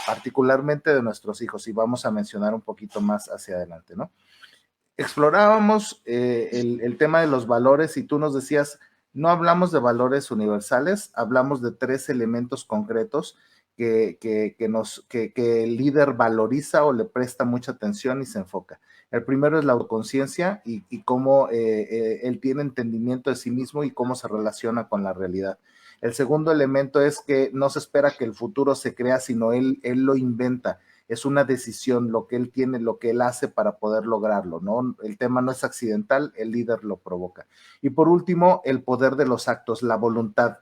particularmente de nuestros hijos, y vamos a mencionar un poquito más hacia adelante, ¿no? Explorábamos el tema de los valores y tú nos decías, no hablamos de valores universales, hablamos de 3 elementos concretos que el líder valoriza o le presta mucha atención y se enfoca. El primero es la autoconciencia y cómo él tiene entendimiento de sí mismo y cómo se relaciona con la realidad. El segundo elemento es que no se espera que el futuro se crea, sino él lo inventa. Es una decisión lo que él tiene, lo que él hace para poder lograrlo, ¿no? El tema no es accidental, el líder lo provoca. Y por último, el poder de los actos, la voluntad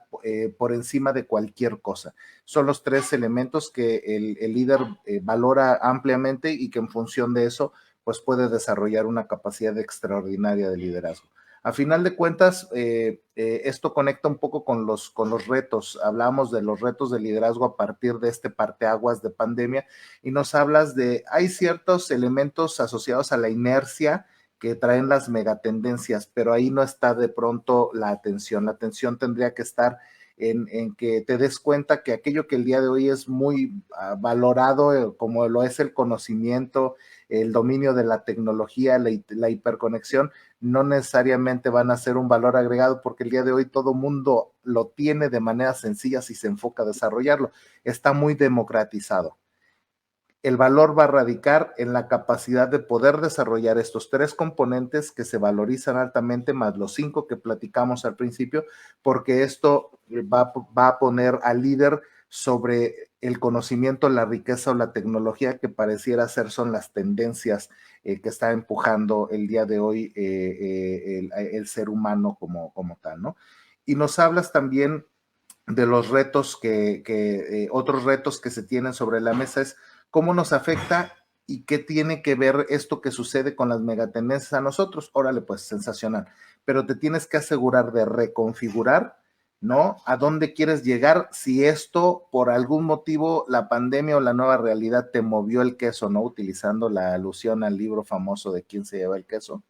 por encima de cualquier cosa. Son los tres elementos que el líder valora ampliamente y que en función de eso, pues puede desarrollar una capacidad extraordinaria de liderazgo. A final de cuentas, esto conecta un poco con los retos. Hablamos de los retos de liderazgo a partir de este parteaguas de pandemia y nos hablas de, hay ciertos elementos asociados a la inercia que traen las megatendencias, pero ahí no está de pronto la atención. La atención tendría que estar en que te des cuenta que aquello que el día de hoy es muy valorado, como lo es el conocimiento, el dominio de la tecnología, la hiperconexión, no necesariamente van a ser un valor agregado porque el día de hoy todo mundo lo tiene de manera sencilla si se enfoca a desarrollarlo. Está muy democratizado. El valor va a radicar en la capacidad de poder desarrollar estos tres componentes que se valorizan altamente, más los 5 que platicamos al principio, porque esto va a poner al líder sobre el conocimiento, la riqueza o la tecnología que pareciera ser son las tendencias que está empujando el día de hoy el ser humano como tal, ¿no? Y nos hablas también de los retos otros retos que se tienen sobre la mesa es cómo nos afecta y qué tiene que ver esto que sucede con las megatendencias a nosotros. Órale, pues sensacional, pero te tienes que asegurar de reconfigurar, ¿no? ¿A dónde quieres llegar si esto, por algún motivo, la pandemia o la nueva realidad te movió el queso, ¿no? Utilizando la alusión al libro famoso de ¿Quién se lleva el queso?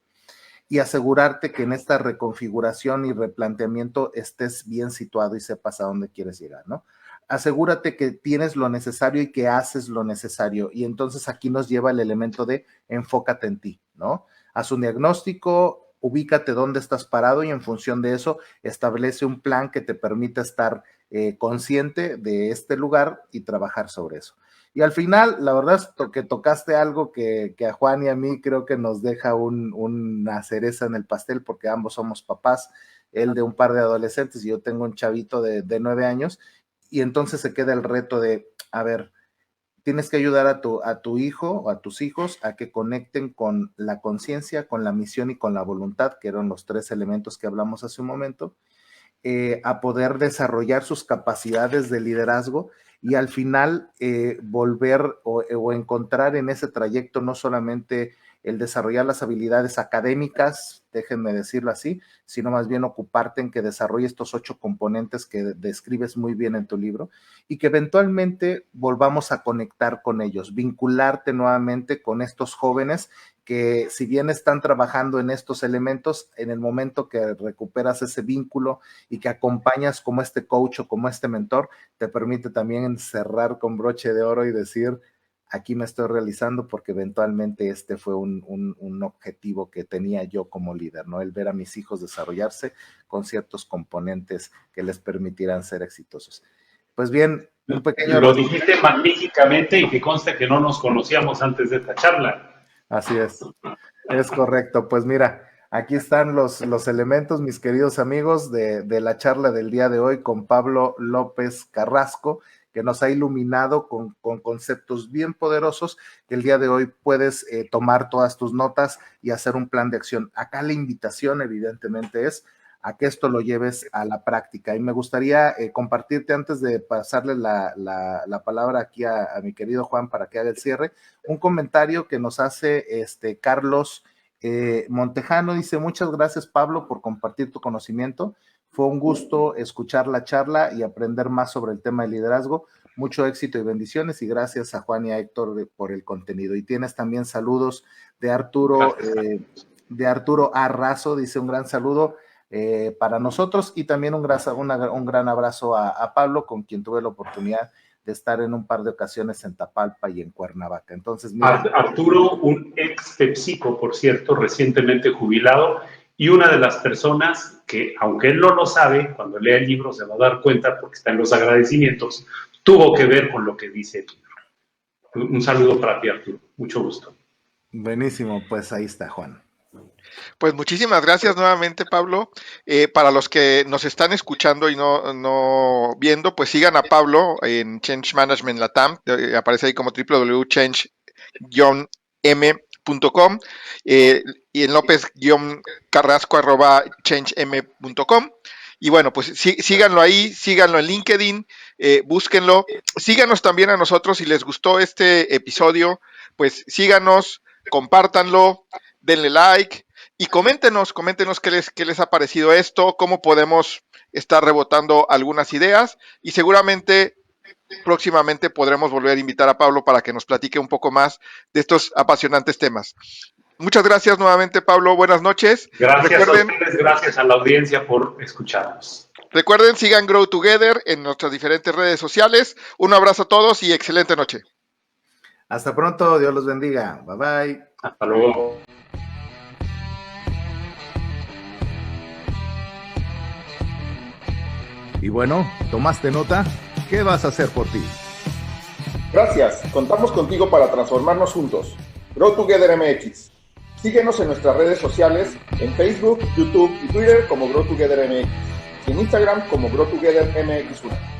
Y asegurarte que en esta reconfiguración y replanteamiento estés bien situado y sepas a dónde quieres llegar, ¿no? Asegúrate que tienes lo necesario y que haces lo necesario. Y entonces aquí nos lleva el elemento de enfócate en ti, ¿no? Haz un diagnóstico, ubícate dónde estás parado y en función de eso establece un plan que te permita estar consciente de este lugar y trabajar sobre eso. Y al final, la verdad es que tocaste algo que a Juan y a mí creo que nos deja una cereza en el pastel porque ambos somos papás, él de un par de adolescentes y yo tengo un chavito de 9 años y entonces se queda el reto de, a ver, tienes que ayudar a tu hijo o a tus hijos a que conecten con la conciencia, con la misión y con la voluntad, que eran los 3 elementos que hablamos hace un momento, a poder desarrollar sus capacidades de liderazgo y al final volver o encontrar en ese trayecto no solamente el desarrollar las habilidades académicas, déjenme decirlo así, sino más bien ocuparte en que desarrolle estos 8 componentes que describes muy bien en tu libro y que eventualmente volvamos a conectar con ellos, vincularte nuevamente con estos jóvenes que si bien están trabajando en estos elementos, en el momento que recuperas ese vínculo y que acompañas como este coach o como este mentor, te permite también cerrar con broche de oro y decir, aquí me estoy realizando porque eventualmente este fue un objetivo que tenía yo como líder, ¿no? El ver a mis hijos desarrollarse con ciertos componentes que les permitirán ser exitosos. Pues bien, un pequeño... Lo dijiste magníficamente y que conste que no nos conocíamos antes de esta charla. Así es correcto. Pues mira, aquí están los elementos, mis queridos amigos, de la charla del día de hoy con Pablo López Carrasco, que nos ha iluminado con conceptos bien poderosos que el día de hoy puedes tomar todas tus notas y hacer un plan de acción. Acá la invitación evidentemente es a que esto lo lleves a la práctica. Y me gustaría compartirte antes de pasarle la palabra aquí a mi querido Juan para que haga el cierre, un comentario que nos hace Carlos Montejano. Dice, muchas gracias Pablo por compartir tu conocimiento. Fue un gusto escuchar la charla y aprender más sobre el tema de liderazgo. Mucho éxito y bendiciones y gracias a Juan y a Héctor por el contenido. Y tienes también saludos de Arturo Arrazo, dice un gran saludo para nosotros y también un gran abrazo a Pablo, con quien tuve la oportunidad de estar en un par de ocasiones en Tapalpa y en Cuernavaca. Entonces, mira, Arturo, un ex PepsiCo, por cierto, recientemente jubilado, y una de las personas que, aunque él no lo sabe, cuando lea el libro se va a dar cuenta porque está en los agradecimientos, tuvo que ver con lo que dice el libro. Un saludo para ti, Arturo. Mucho gusto. Buenísimo, pues ahí está, Juan. Pues muchísimas gracias nuevamente, Pablo. Para los que nos están escuchando y no viendo, pues sigan a Pablo en Change Management Latam. Aparece ahí como www.change-m.com y en López-Carrasco@change-m.com. Y bueno, pues síganlo ahí, síganlo en LinkedIn, búsquenlo. Síganos también a nosotros si les gustó este episodio, pues síganos, compártanlo, denle like. Y coméntenos qué les ha parecido esto, cómo podemos estar rebotando algunas ideas y seguramente próximamente podremos volver a invitar a Pablo para que nos platique un poco más de estos apasionantes temas. Muchas gracias nuevamente, Pablo. Buenas noches. Gracias a ustedes, gracias a la audiencia por escucharnos. Recuerden, sigan Grow Together en nuestras diferentes redes sociales. Un abrazo a todos y excelente noche. Hasta pronto, Dios los bendiga. Bye bye. Hasta luego. Y bueno, ¿tomaste nota? ¿Qué vas a hacer por ti? Gracias, contamos contigo para transformarnos juntos. Grow Together MX. Síguenos en nuestras redes sociales, en Facebook, YouTube y Twitter como Grow Together MX y en Instagram como Grow Together MX1.